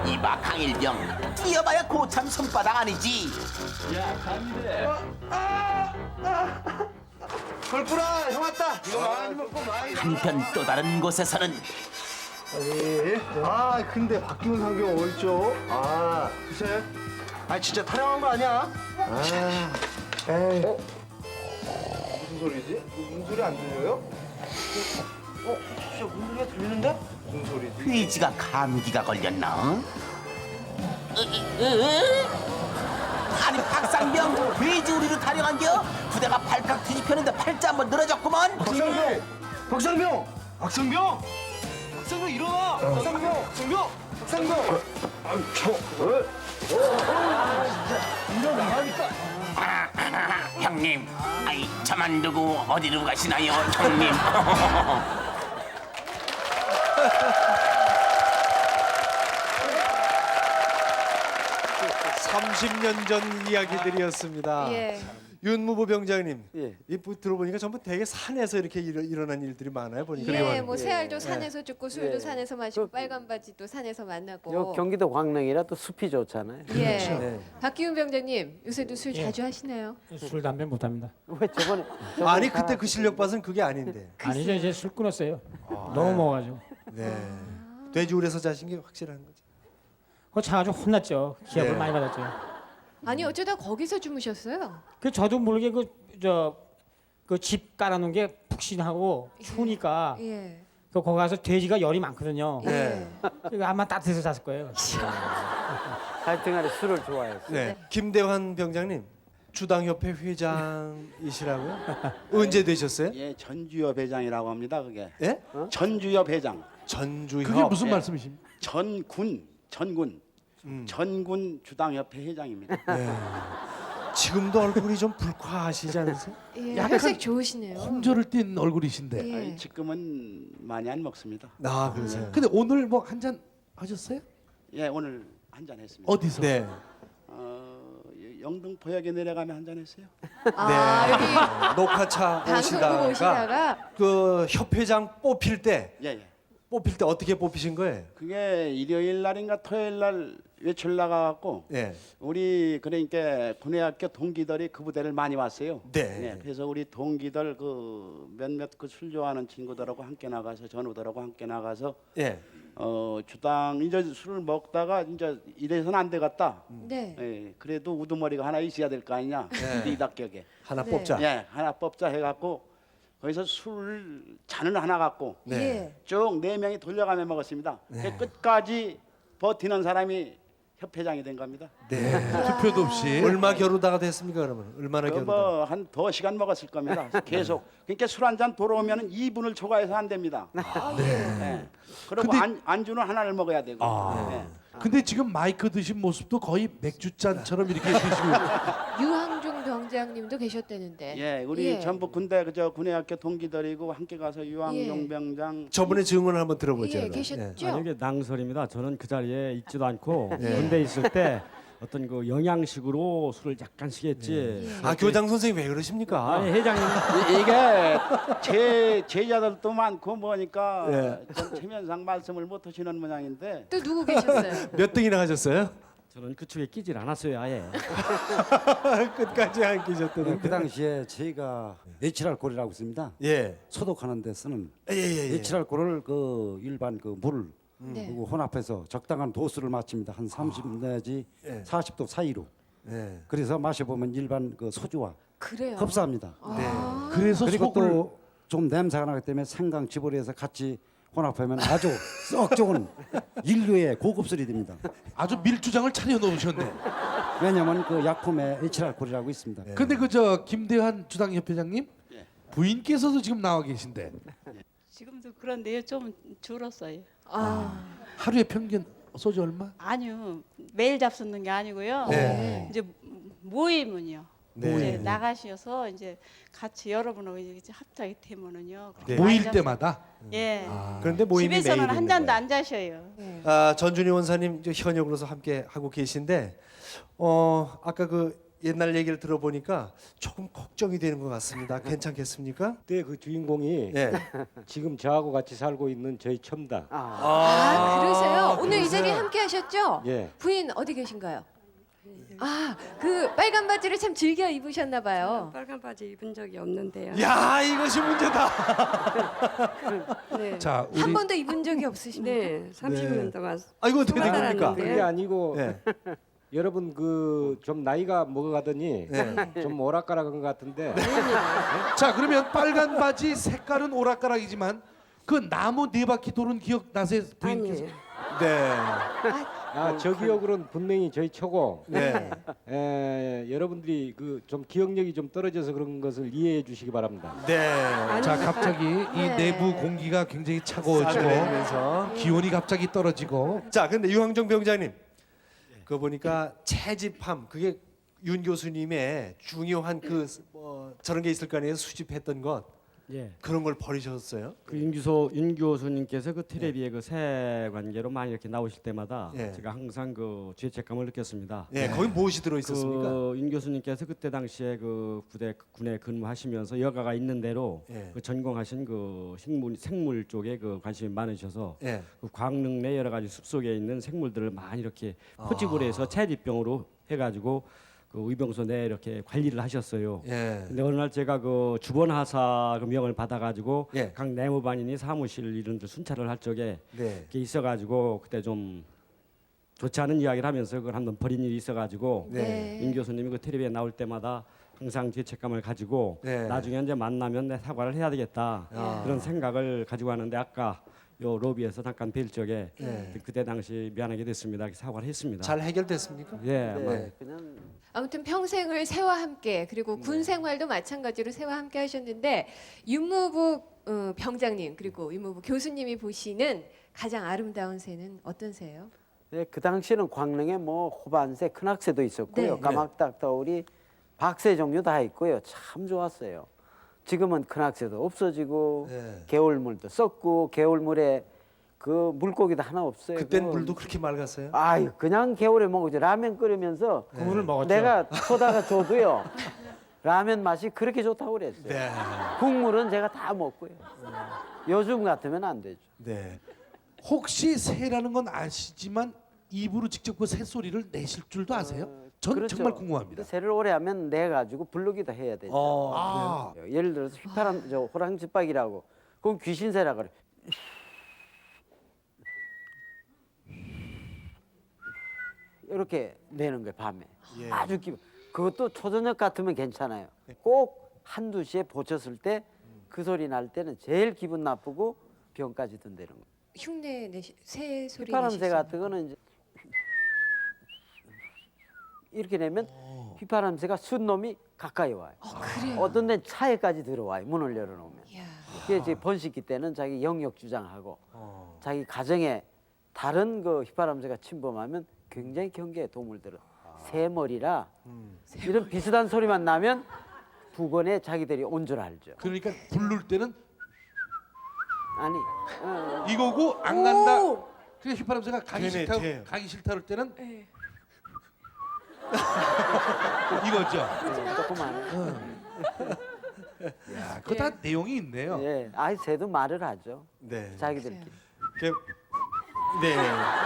S15: 이봐 강일병, 뛰어봐야 고참 손바닥 아니지.
S8: 야 강희대. 걸꾸라 형 왔다. 이거 많이 먹고 많이.
S15: 한편 또 다른 곳에서는
S6: 근데 박기훈 상병 어딨죠? 글쎄. 진짜 타령한 거 아니야? 에이. 무슨 소리지? 무슨 소리 안 들려요? 진짜 무슨 소리가 들리는데? 무슨 소리지?
S15: 돼지가 감기가 걸렸나? 아니 박상병 돼지 우리로 타령한겨? 부대가 발칵 뒤집혔는데 팔자 한번 늘어졌구먼.
S6: 박상병 일어나! 박상병!
S15: 형님, 저만 두고 어디로 가시나요, 형님?
S2: 30년 전 이야기들이었습니다.
S3: 예.
S2: 윤무부 병장님, 이 들어보니까 전부 되게 산에서 이렇게 일어난 일들이 많아요. 보니까.
S3: 예, 뭐 새알도 산에서 죽고 술도 산에서 마시고 빨간 바지도 산에서 만나고.
S5: 요 경기도 광릉이라 또 숲이 좋잖아요.
S3: 예. 박기훈 병장님 요새도 술 자주 하시나요?
S7: 술 담배 못 합니다.
S5: 왜 저번에
S2: 아니 그때 그 실력 봐서는 그게 아닌데.
S7: 아니죠. 이제 술 끊었어요. 너무 먹어가지고.
S2: 네. 돼지울에서 자신 게 확실한 거죠.
S7: 그거 자주 혼났죠. 기합을 많이 받았죠.
S3: 아니 어쩌다 거기서 주무셨어요?
S7: 그 저도 모르게 그 집 깔아놓은 게 푹신하고 추우니까
S3: 예.
S7: 그 거기 가서 돼지가 열이 많거든요.
S2: 네.
S7: 아마 따뜻해서 잤을 거예요.
S5: 하여튼간에 술을 좋아해서.
S2: 네. 김대환 병장님, 주당협회 회장이시라고요? 언제 되셨어요?
S8: 예, 전주협 회장이라고 합니다. 그게.
S2: 예?
S8: 전주협 회장.
S2: 전주협.
S8: 그게 무슨
S2: 말씀이십니까?
S8: 전군 주당협회 회장입니다.
S2: 네. 지금도 얼굴이 좀 불쾌하시지 않으세요?
S3: 예, 혈색 좋으시네요.
S18: 홍조를 띈 얼굴이신데.
S3: 예.
S8: 지금은 많이 안 먹습니다.
S2: 그러세요.
S18: 근데 오늘 뭐 한 잔 하셨어요?
S8: 예, 오늘 한잔 했습니다.
S18: 어디서?
S2: 네.
S8: 영등포역에 내려가면 한잔 했어요.
S3: 여기
S2: 녹화차
S3: 방송국 오시다가
S2: 그 협회장 뽑힐 때
S8: 예.
S2: 뽑힐 때 어떻게 뽑히신 거예요?
S8: 그게 일요일 날인가 토요일 날 외출 나가갖고
S2: 예.
S8: 우리 그러니까 군의학교 동기들이 그 부대를 많이 왔어요.
S2: 네.
S8: 그래서 우리 동기들 그 몇몇 그 술 좋아하는 친구들하고 함께 나가서 전우들하고 함께 나가서
S2: 예.
S8: 주당 이제 술을 먹다가 이제 이래서는 안 되겠다.
S3: 네.
S8: 예, 그래도 우두머리가 하나 있어야 될 거 아니냐.
S2: 네.
S8: 이 닭격에
S2: 하나 뽑자.
S8: 예, 하나 뽑자 해갖고 거기서 술 잔을 하나 갖고
S3: 네.
S8: 쭉 4명이 돌려가며 먹었습니다. 그 끝까지 버티는 사람이 협회장이 된 겁니다.
S2: 네. 투표도 없이. 얼마 겨루다가 됐습니까 그러면? 얼마나 겨루다?
S8: 뭐한 2시간 먹었을 겁니다. 계속. 그러니까 술 한 잔 돌아오면 2분을 초과해서 안 됩니다. 네. 그리고 안주는 하나를 먹어야 되고. 네.
S18: 근데 지금 마이크 드신 모습도 거의 맥주잔처럼 이렇게 드시고.
S3: 유항중 병장님도 계셨다는데.
S8: 예, 우리 전부 군대 그저 군의학교 동기들이고 함께 가서 유황종
S3: 예.
S8: 병장.
S2: 저번에 증언을 한번 들어보죠.
S3: 예, 계셨죠?
S9: 아니 이게 낭설입니다. 저는 그 자리에 있지도 않고
S2: 예.
S9: 군대 있을 때 어떤 그 영양식으로 술을 약간씩 했지.
S2: 아 교장 선생님 왜 그러십니까?
S9: 아니 회장님
S8: 이게 제 제자들도 많고 뭐니까
S2: 예.
S8: 전 체면상 말씀을 못 하시는 모양인데.
S3: 또 누구 계셨어요?
S2: 몇 등이나 하셨어요?
S9: 저는 그쪽에 끼질 않았어요 아예.
S2: 끝까지 안 끼셨던.
S13: 그 당시에 저희가 내추럴골이라고 있습니다.
S2: 예.
S13: 소독하는 데 쓰는
S2: 예.
S13: 내추럴골을 그 일반 그 물
S3: 네.
S13: 그리고 혼합해서 적당한 도수를 맞춥니다. 한 30 내지 40도 사이로.
S2: 예.
S13: 그래서 마셔보면 일반 그 소주와
S3: 그래요.
S13: 흡사합니다.
S18: 그래서
S13: 그리고
S18: 속을
S13: 또 좀 냄새가 나기 때문에 생강 지보리에서 같이 혼합하면 아주 썩 좋은 인류의 고급 술이 됩니다.
S18: 아주 밀주장을 차려 놓으셨네.
S13: 왜냐하면 그 약품에 에치랄콜이라고 있습니다.
S18: 근데 그 저 김대환 주당 협회장님 부인께서도 지금 나와 계신데
S19: 지금도 그런데요. 좀 줄었어요.
S18: 하루에 평균 소주 얼마?
S19: 아니요. 매일 잡수는 게 아니고요.
S18: 네.
S19: 이제 모임은요.
S2: 네.
S19: 이제 나가셔서 이제 같이 여러분하고 이제 합작이 되면은요.
S2: 네.
S18: 모일
S19: 많이
S18: 때마다?
S19: 예.
S2: 그런데 모임이
S19: 집에서는
S2: 매일
S19: 한
S2: 있는
S19: 잔도
S2: 거예요.
S19: 안 자셔요.
S2: 아, 전준희 원사님 이제 현역으로서 함께 하고 계신데 아까 그 옛날 얘기를 들어보니까 조금 걱정이 되는 것 같습니다. 괜찮겠습니까?
S9: 그때 그 주인공이
S2: 예.
S9: 지금 저하고 같이 살고 있는 저희 첨다.
S3: 그러세요? 오늘 이
S2: 그러세요?
S3: 자리에 함께 하셨죠?
S9: 예.
S3: 부인 어디 계신가요? 그 빨간 바지를 참 즐겨 입으셨나 봐요.
S20: 빨간 바지 입은 적이 없는데요.
S2: 야, 이것이 문제다.
S20: 네.
S18: 자, 우리
S3: 한 번도 입은 적이 없으십니까?
S20: 네, 30년 동안.
S2: 아, 이거 어떻게 된 겁니까?
S20: 살았는데요.
S9: 그게 아니고
S2: 예.
S9: 여러분 그 좀 나이가 먹어가더니 좀 오락가락한 것 같은데.
S18: 자, 그러면 빨간 바지 색깔은 오락가락이지만 그 나무 4바퀴 도는 기억 나세요, 부인께서?
S20: 아니에요.
S2: 네.
S9: 저 기억으로는 분명히 저희 초고.
S2: 네.
S9: 여러분들이 그 좀 기억력이 좀 떨어져서 그런 것을 이해해 주시기 바랍니다.
S2: 네.
S18: 자, 갑자기 이 내부 공기가 굉장히 차가워지고
S2: 싸늘해지면서.
S18: 기온이 갑자기 떨어지고.
S2: 자, 근데 유항정 병장님, 그거 보니까 채집함 그게 윤 교수님의 중요한 그 저런 게 있을 거 아니에요? 수집했던 것.
S9: 예.
S2: 그런 걸 버리셨어요?
S9: 그 윤 교수님께서 그 텔레비에 그 새 관계로 많이 이렇게 나오실 때마다
S2: 예.
S9: 제가 항상 그 죄책감을 느꼈습니다.
S2: 예, 거기 무엇이 들어 있었습니까?
S9: 그윤 교수님께서 그때 당시에 그 군에 근무하시면서 여가가 있는 대로
S2: 예.
S9: 그 전공하신 그 생물 쪽에 그 관심이 많으셔서
S2: 예.
S9: 그 광릉 내 여러 가지 숲속에 있는 생물들을 많이 이렇게 포집을 해서 채집병으로 해가지고 그 의병소 내 이렇게 관리를 하셨어요.
S2: 예.
S9: 근데 어느 날 제가 그 주번하사 그 명을 받아가지고
S2: 예.
S9: 각 내무반인이 사무실 이런데 순찰을 할 적에
S2: 네.
S9: 그게 있어가지고 그때 좀 좋지 않은 이야기를 하면서 그걸 한번 버린 일이 있어가지고
S2: 네.
S9: 윤 교수님이 그 텔레비에 나올 때마다 항상 죄책감을 가지고
S2: 네.
S9: 나중에 이제 만나면 내 사과를 해야 되겠다 그런 생각을 가지고 하는데 아까 요 로비에서 잠깐 뵐 적에
S2: 네.
S9: 그때 당시 미안하게 됐습니다. 사과를 했습니다.
S2: 잘 해결됐습니까?
S9: 예.
S2: 네.
S3: 아무튼 평생을 새와 함께 그리고 군 생활도 마찬가지로 새와 함께 하셨는데 윤무부 병장님 그리고 윤무부 교수님이 보시는 가장 아름다운 새는 어떤 새예요?
S5: 네, 그 당시에는 광릉에 뭐 호반새, 큰악새도 있었고요.
S3: 네.
S5: 까막닭더우리, 박새 종류 다 있고요. 참 좋았어요. 지금은 큰악새도 없어지고
S2: 네.
S5: 개울물도 썩고 개울물에 그 물고기도 하나 없어요.
S2: 그땐 물도 그렇게 맑았어요?
S5: 아유, 그냥 개울에 먹었죠. 라면 끓이면서
S2: 그 물을 먹었죠.
S5: 내가 소다가 줘도요. 라면 맛이 그렇게 좋다고 그랬어요.
S2: 네.
S5: 국물은 제가 다 먹고요. 요즘 같으면 안 되죠.
S2: 네.
S18: 혹시 새라는 건 아시지만 입으로 직접 그 새 소리를 내실 줄도 아세요? 전
S5: 그렇죠.
S18: 정말 궁금합니다.
S5: 새를 오래 하면 내 가지고 부르기도 해야 되죠. 예를 들어서 휘파람, 호랑지박이라고 그건 귀신새라 그래. 이렇게 내는 거예요 밤에.
S2: 예.
S5: 아주 그것도 초저녁 같으면 괜찮아요. 꼭 한두 시에 보쳤을 때 그 소리 날 때는 제일 기분 나쁘고 병까지 든다는 거예요.
S3: 흉내 내시 새 소리
S5: 휘파람새 같은 거는 이제 이렇게 내면 휘파람새가 순 놈이 가까이 와요.
S3: 그래요?
S5: 어떤 데는 차에까지 들어와요. 문을 열어놓으면. 그게 이제 번식기 때는 자기 영역 주장하고 자기 가정에 다른 그 휘파람새가 침범하면 굉장히 경계에 도움을 들어. 새머리라 이런 비슷한 소리만 나면 부건에 자기들이 온 줄 알죠.
S18: 그러니까 부를 때는
S5: 아니
S18: 이거고 안 간다. 그래 휘파람새가 가기
S2: 되네,
S18: 싫다
S2: 돼요.
S18: 가기 싫다 그럴 때는
S3: 네.
S18: 이거죠.
S5: 조그만.
S18: 야, 그거 다 내용이 있네요.
S5: 예, 아이 새도 말을 하죠.
S2: 네.
S5: 자기들끼리.
S2: 네.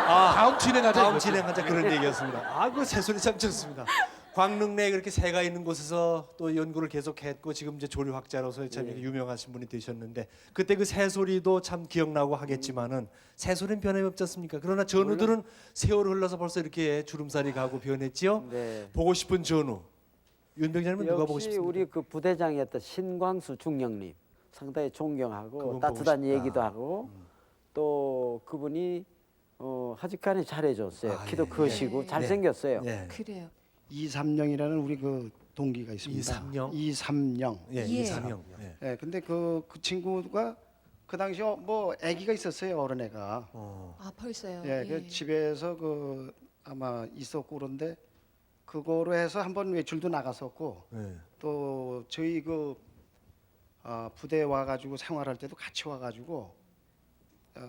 S18: 다음 진행하자.
S2: 다음
S18: 이거죠.
S2: 진행하자 그런 얘기였습니다. 아, 그 새소리 참 좋습니다. 광릉 내에 그렇게 새가 있는 곳에서 또 연구를 계속했고 지금 이제 조류 학자로서 참 이렇게 유명하신 분이 되셨는데 그때 그 새소리도 참 기억나고 하겠지만은 새소리는 변함이 없지 않습니까? 그러나 전우들은 세월이 흘러서 벌써 이렇게 주름살이 가고 변했지요.
S5: 네.
S2: 보고 싶은 전우 윤병장님은 누가 보고
S5: 역시
S2: 싶습니까?
S5: 우리 그 부대장이었던 신광수 중령님 상당히 존경하고
S2: 그분
S5: 따뜻한
S2: 보고 싶다.
S5: 얘기도 하고 또 그분이 하직간에 잘해줬어요. 키도 크시고 잘생겼어요.
S3: 그래요.
S21: 이삼영이라는 우리 그 동기가 있습니다.
S2: 이삼영?
S21: 이삼영.
S2: 예, 이삼영.
S21: 예, 근데 그 친구가 그 당시에 뭐 아기가 있었어요, 어린애가.
S3: 아 벌써요.
S21: 예, 그 집에서 그 아마 있었고 그런데 그거로 해서 한번 외출도 나갔었고 또 저희 그 부대 와가지고 생활할 때도 같이 와가지고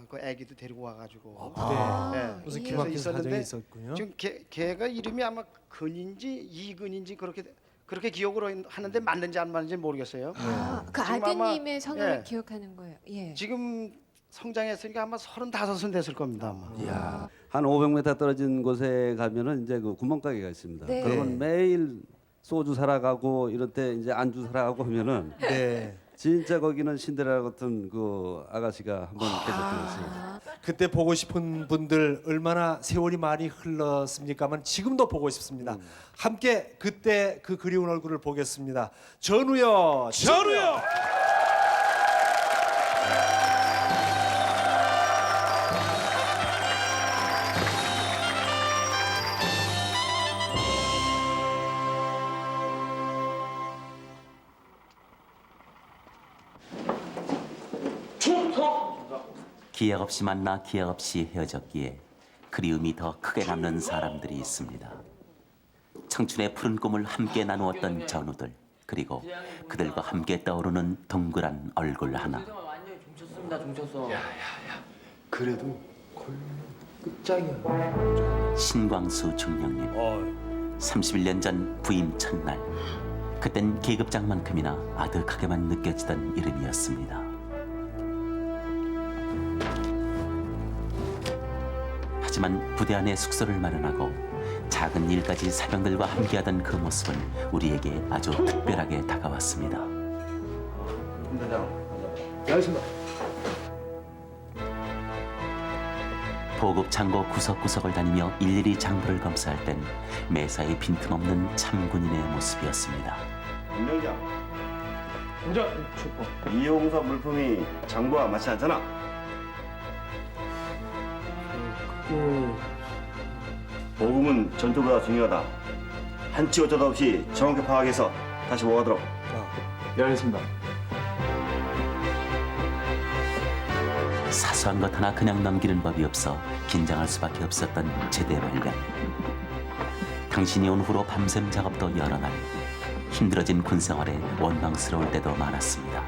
S21: 그 아기도 데리고 와가지고
S2: 부대 무슨 기막힌 사정이 있었군요.
S21: 지금 걔가 이름이 아마 근인지 이근인지 그렇게 기억을 하는데 맞는지 안 맞는지 모르겠어요.
S3: 그
S21: 지금 아마,
S3: 아드님의 성을
S21: 예,
S3: 기억하는 거예요. 예.
S21: 지금 성장했으니까 아마 35은 됐을 겁니다. 아마.
S22: 한 500m 떨어진 곳에 가면은 이제 그 구멍가게가 있습니다.
S3: 네.
S22: 그러면 매일 소주 사러 가고 이럴 때 이제 안주 사러 가고 하면은 진짜 거기는 신데렐라 같은 그 아가씨가 한번 계셨어요.
S2: 그때 보고 싶은 분들 얼마나 세월이 많이 흘렀습니까만 지금도 보고 싶습니다. 함께 그때 그 그리운 얼굴을 보겠습니다. 전우여,
S18: 전우여.
S15: 기약 없이 만나 기약 없이 헤어졌기에 그리움이 더 크게 남는 사람들이 있습니다. 청춘의 푸른 꿈을 함께 나누었던 전우들, 그리고 그들과 함께 떠오르는 동그란 얼굴 하나.
S14: 완전히 중쳤습니다. 중쳤어.
S21: 그래도 끝장이야.
S15: 신광수 중령님. 31년 전 부임 첫날, 그땐 계급장만큼이나 아득하게만 느껴지던 이름이었습니다. 하지만 부대 안에 숙소를 마련하고 작은 일까지 사병들과 함께하던 그 모습은 우리에게 아주 특별하게 다가왔습니다. 보급창고 구석구석을 다니며 일일이 장부를 검사할 땐 매사에 빈틈없는 참군인의 모습이었습니다.
S23: 윤병장. 이용사 물품이 장부와 맞지 않잖아. 보급은 전투보다 중요하다. 한치 어쩌다 없이 정확히 파악해서 다시 모아들어.
S16: 네, 알겠습니다.
S15: 사소한 것 하나 그냥 넘기는 법이 없어 긴장할 수밖에 없었던 제대 훈련. 당신이 온 후로 밤샘 작업도 여러 날. 힘들어진 군 생활에 원망스러울 때도 많았습니다.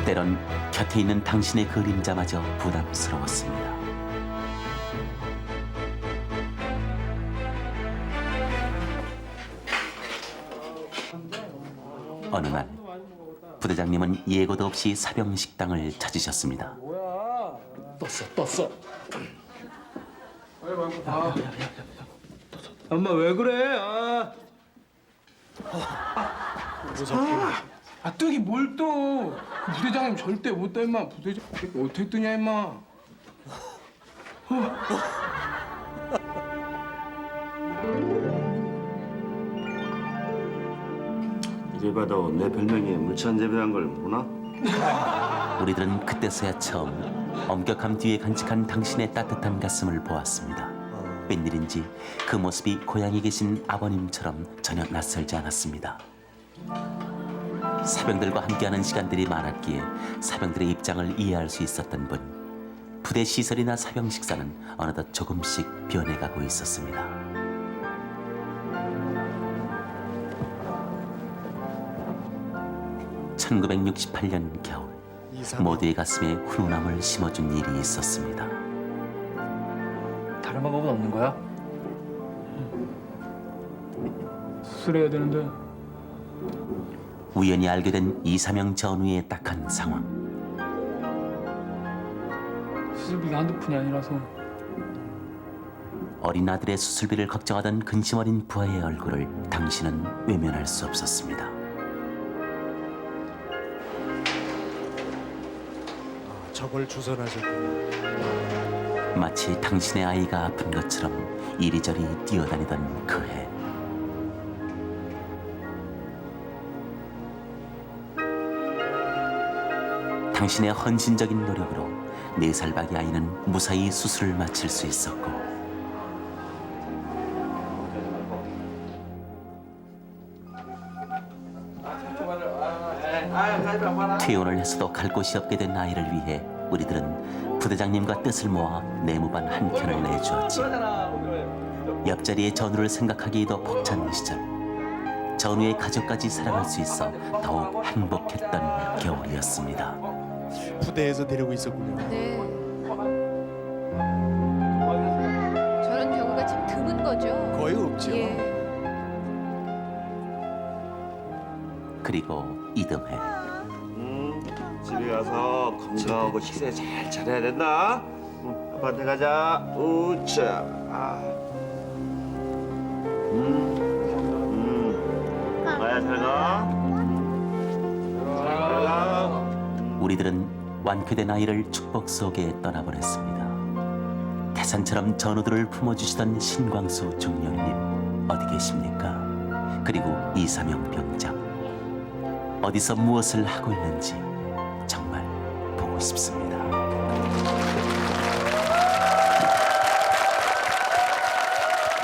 S15: 때론 곁에 있는 당신의 그림자마저 부담스러웠습니다. 어느 날 부대장님은 예고도 없이 사병 식당을 찾으셨습니다.
S17: 떴어. 엄마 왜 그래? 뜨기 뭘 떠? 부대장님 절대 못 떠 임마. 부대장 어떻게 뜨냐 임마.
S23: 이래봐도 내 별명이 물찬제비란 걸 모르나?
S15: 우리들은 그때서야 처음 엄격함 뒤에 간직한 당신의 따뜻한 가슴을 보았습니다. 웬일인지 그 모습이 고향에 계신 아버님처럼 전혀 낯설지 않았습니다. 사병들과 함께하는 시간들이 많았기에 사병들의 입장을 이해할 수 있었던 분. 부대 시설이나 사병 식사는 어느덧 조금씩 변해가고 있었습니다. (1968년) 겨울 모두의 가슴에 훈훈함을 심어준 일이 있었습니다.
S16: 다른 방법은 없는 거야? 수술해야 되는데.
S15: 우연히 알게 된 이사명 전우의 딱한 상황.
S16: 수술비가 한두 푼이 아니라서.
S15: 어린 아들의 수술비를 걱정하던 근심 어린 부하의 얼굴을 당신은 외면할 수 없었습니다.
S2: 저걸 주선하셨군요.
S15: 마치 당신의 아이가 아픈 것처럼 이리저리 뛰어다니던 그 해. 당신의 헌신적인 노력으로 4살밖에 아이는 무사히 수술을 마칠 수 있었고, 퇴원을 해서도 갈 곳이 없게 된 아이를 위해 우리들은 부대장님과 뜻을 모아 내무반 한 편을 내주었지. 옆자리의 전우를 생각하기에도 벅찬 시절, 전우의 가족까지 사랑할 수 있어 더욱 행복했던 겨울이었습니다.
S2: 부대에서 데리고 있었군요.
S3: 네. 저런 경우가 참 드문 거죠.
S2: 거의 없죠.
S3: 예.
S15: 그리고 이듬해
S23: 집에 가서 건강하고 식사 잘 차려야 된다. 아빠한테 가자. 우차. 가야 잘 가. 잘 가.
S15: 우리들은 완쾌된 아이를 축복 속에 떠나보냈습니다. 태산처럼 전우들을 품어주시던 신광수 중령님 어디 계십니까? 그리고 이사명 병장 어디서 무엇을 하고 있는지 정말 보고 싶습니다.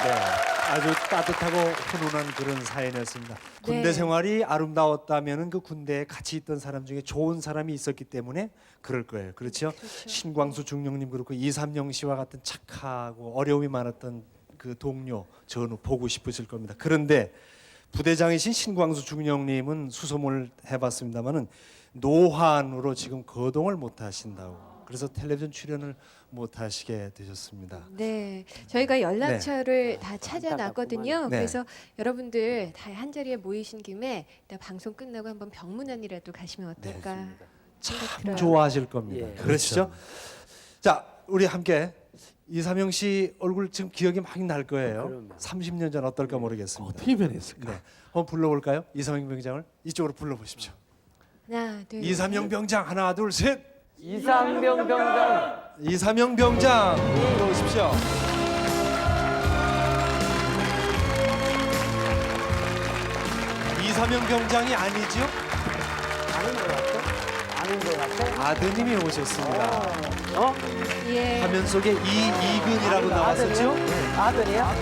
S2: 네, 아주 따뜻하고 훈훈한 그런 사연이었습니다. 군대
S3: 네.
S2: 생활이 아름다웠다면은 그 군대에 같이 있던 사람 중에 좋은 사람이 있었기 때문에 그럴 거예요. 그렇죠? 신광수 중령님 그렇고 이삼영 씨와 같은 착하고 어려움이 많았던 그 동료 전우 보고 싶으실 겁니다. 그런데 부대장이신 신광수 중령님은 수소문을 해봤습니다만은 노환으로 지금 거동을 못 하신다고. 그래서 텔레비전 출연을 못 하시게 되셨습니다.
S3: 네, 저희가 연락처를 다 찾아놨거든요.
S2: 네.
S3: 그래서 여러분들 다 한 자리에 모이신 김에 이따 방송 끝나고 한번 병문안이라도 가시면 어떨까?
S2: 참 좋아하실 겁니다.
S5: 예.
S2: 그렇죠? 자, 우리 함께 이삼영 씨 얼굴 지금 기억이 많이 날 거예요. 30년 전 어떨까 모르겠습니다.
S18: 어떻게 변했을까?
S2: 네, 한번 불러볼까요? 이삼영 병장을 이쪽으로 불러보십시오.
S3: 하나, 둘,
S2: 이삼영 병장 하나, 둘, 셋.
S5: 이상병 병장.
S2: 이삼영 병장 들어오십시오. 이삼영 병장이 아니죠?
S5: 아는 것 같아? 아는 것 같아?
S2: 아드님이 오셨습니다.
S5: 어?
S3: 예.
S2: 화면 속에 이근이라고 나왔었죠?
S5: 아들이야?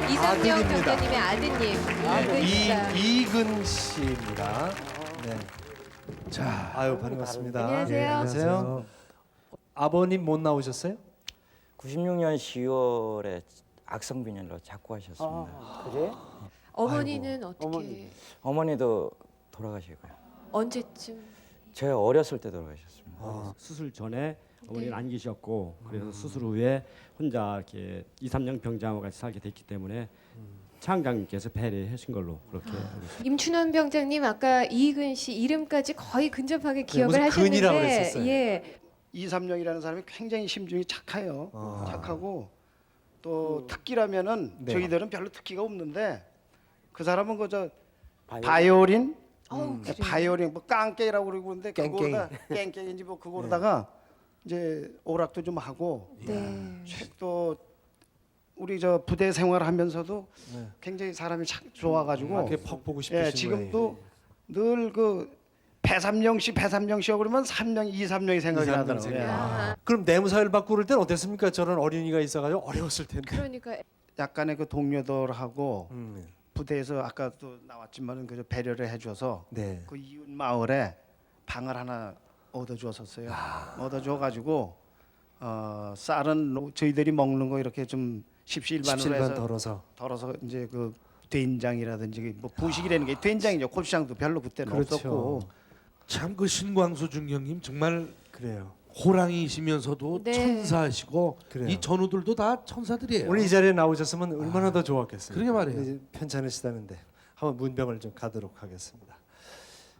S3: 이상명
S2: 아들입니다.
S3: 병장님의 아드님.
S2: 이근 씨입니다. 네. 자, 아유 반갑습니다.
S3: 안녕하세요.
S2: 예, 안녕하세요. 아버님 못 나오셨어요?
S14: 96년 10월에 악성빈혈로 작고하셨습니다.
S5: 그래?
S3: 어머니는 어떻게
S14: 어머니도 돌아가시고요.
S3: 언제쯤?
S14: 제가 어렸을 때 돌아가셨습니다.
S9: 수술 전에 어머니는
S3: 네.
S9: 안 계셨고 그래서 수술 후에 혼자 이렇게 2, 3년 병장하고 같이 살게 됐기 때문에 차장님께서 배려하신 걸로 그렇게 알고 있습니다.
S3: 임춘원 병장님 아까 이근 씨 이름까지 거의 근접하게 기억을
S21: 무슨
S3: 하셨는데
S21: 근이라고 그랬었어요.
S3: 예.
S21: 이삼영이라는 사람이 굉장히 심중이 착해요. 착하고 또 특기라면은
S2: 네.
S21: 저희들은 별로 특기가 없는데 그 사람은 그저 바이올린,
S3: 어우, 그래요?
S21: 바이올린 뭐 깡깨이라고 그러고 그러는데
S2: 깽깽이.
S21: 그거로다 깽깽인지 뭐 그거로다가 이제 오락도 좀 하고
S3: 네.
S21: 또 우리 저 부대 생활하면서도
S2: 네.
S21: 굉장히 사람이 참 좋아가지고
S2: 그게 퍽 보고 싶으신
S21: 예, 지금도 늘 그 배삼령씨 그러면 3명, 2, 3명이 생각이 나더라고요. 예.
S2: 그럼 내무사회를 받고 그럴 때는 어땠습니까? 저는 어린이가 있어가지고 어려웠을 텐데.
S3: 그러니까
S21: 약간의 그 동료들하고
S2: 음.
S21: 부대에서 아까 또 나왔지만은 그 배려를 해줘서
S2: 네.
S21: 그 이웃 마을에 방을 하나 얻어주었었어요. 얻어줘가지고 쌀은 저희들이 먹는 거 이렇게 좀 십시일반으로 해서 덜어서 이제 그 된장이라든지 뭐 부식이라는 게 된장이죠. 고추장도 별로 그때는
S2: 그렇죠.
S21: 없었고.
S18: 참 그 신광수 중령님 정말
S2: 그래요.
S18: 호랑이시면서도
S3: 네.
S18: 천사시고
S2: 그래요.
S18: 이 전우들도 다 천사들이에요.
S2: 오늘 이 자리에 나오셨으면 얼마나 더 좋았겠어요.
S18: 그러게 말이에요.
S2: 이제 편찮으시다는데 한번 문병을 좀 가도록 하겠습니다.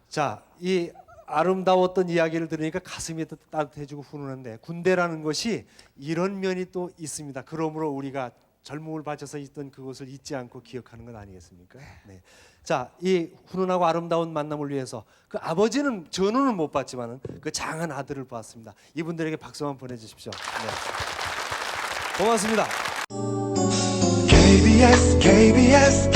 S2: 자, 이 아름다웠던 이야기를 들으니까 가슴이 또 따뜻해지고 훈훈한데 군대라는 것이 이런 면이 또 있습니다. 그러므로 우리가 젊음을 바쳐서 있던 그것을 잊지 않고 기억하는 건 아니겠습니까? 네. 자, 이 훈훈하고 아름다운 만남을 위해서 그 아버지는 전우는 못 봤지만은 그 장한 아들을 보았습니다. 이분들에게 박수만 보내주십시오. 네. 고맙습니다.
S1: KBS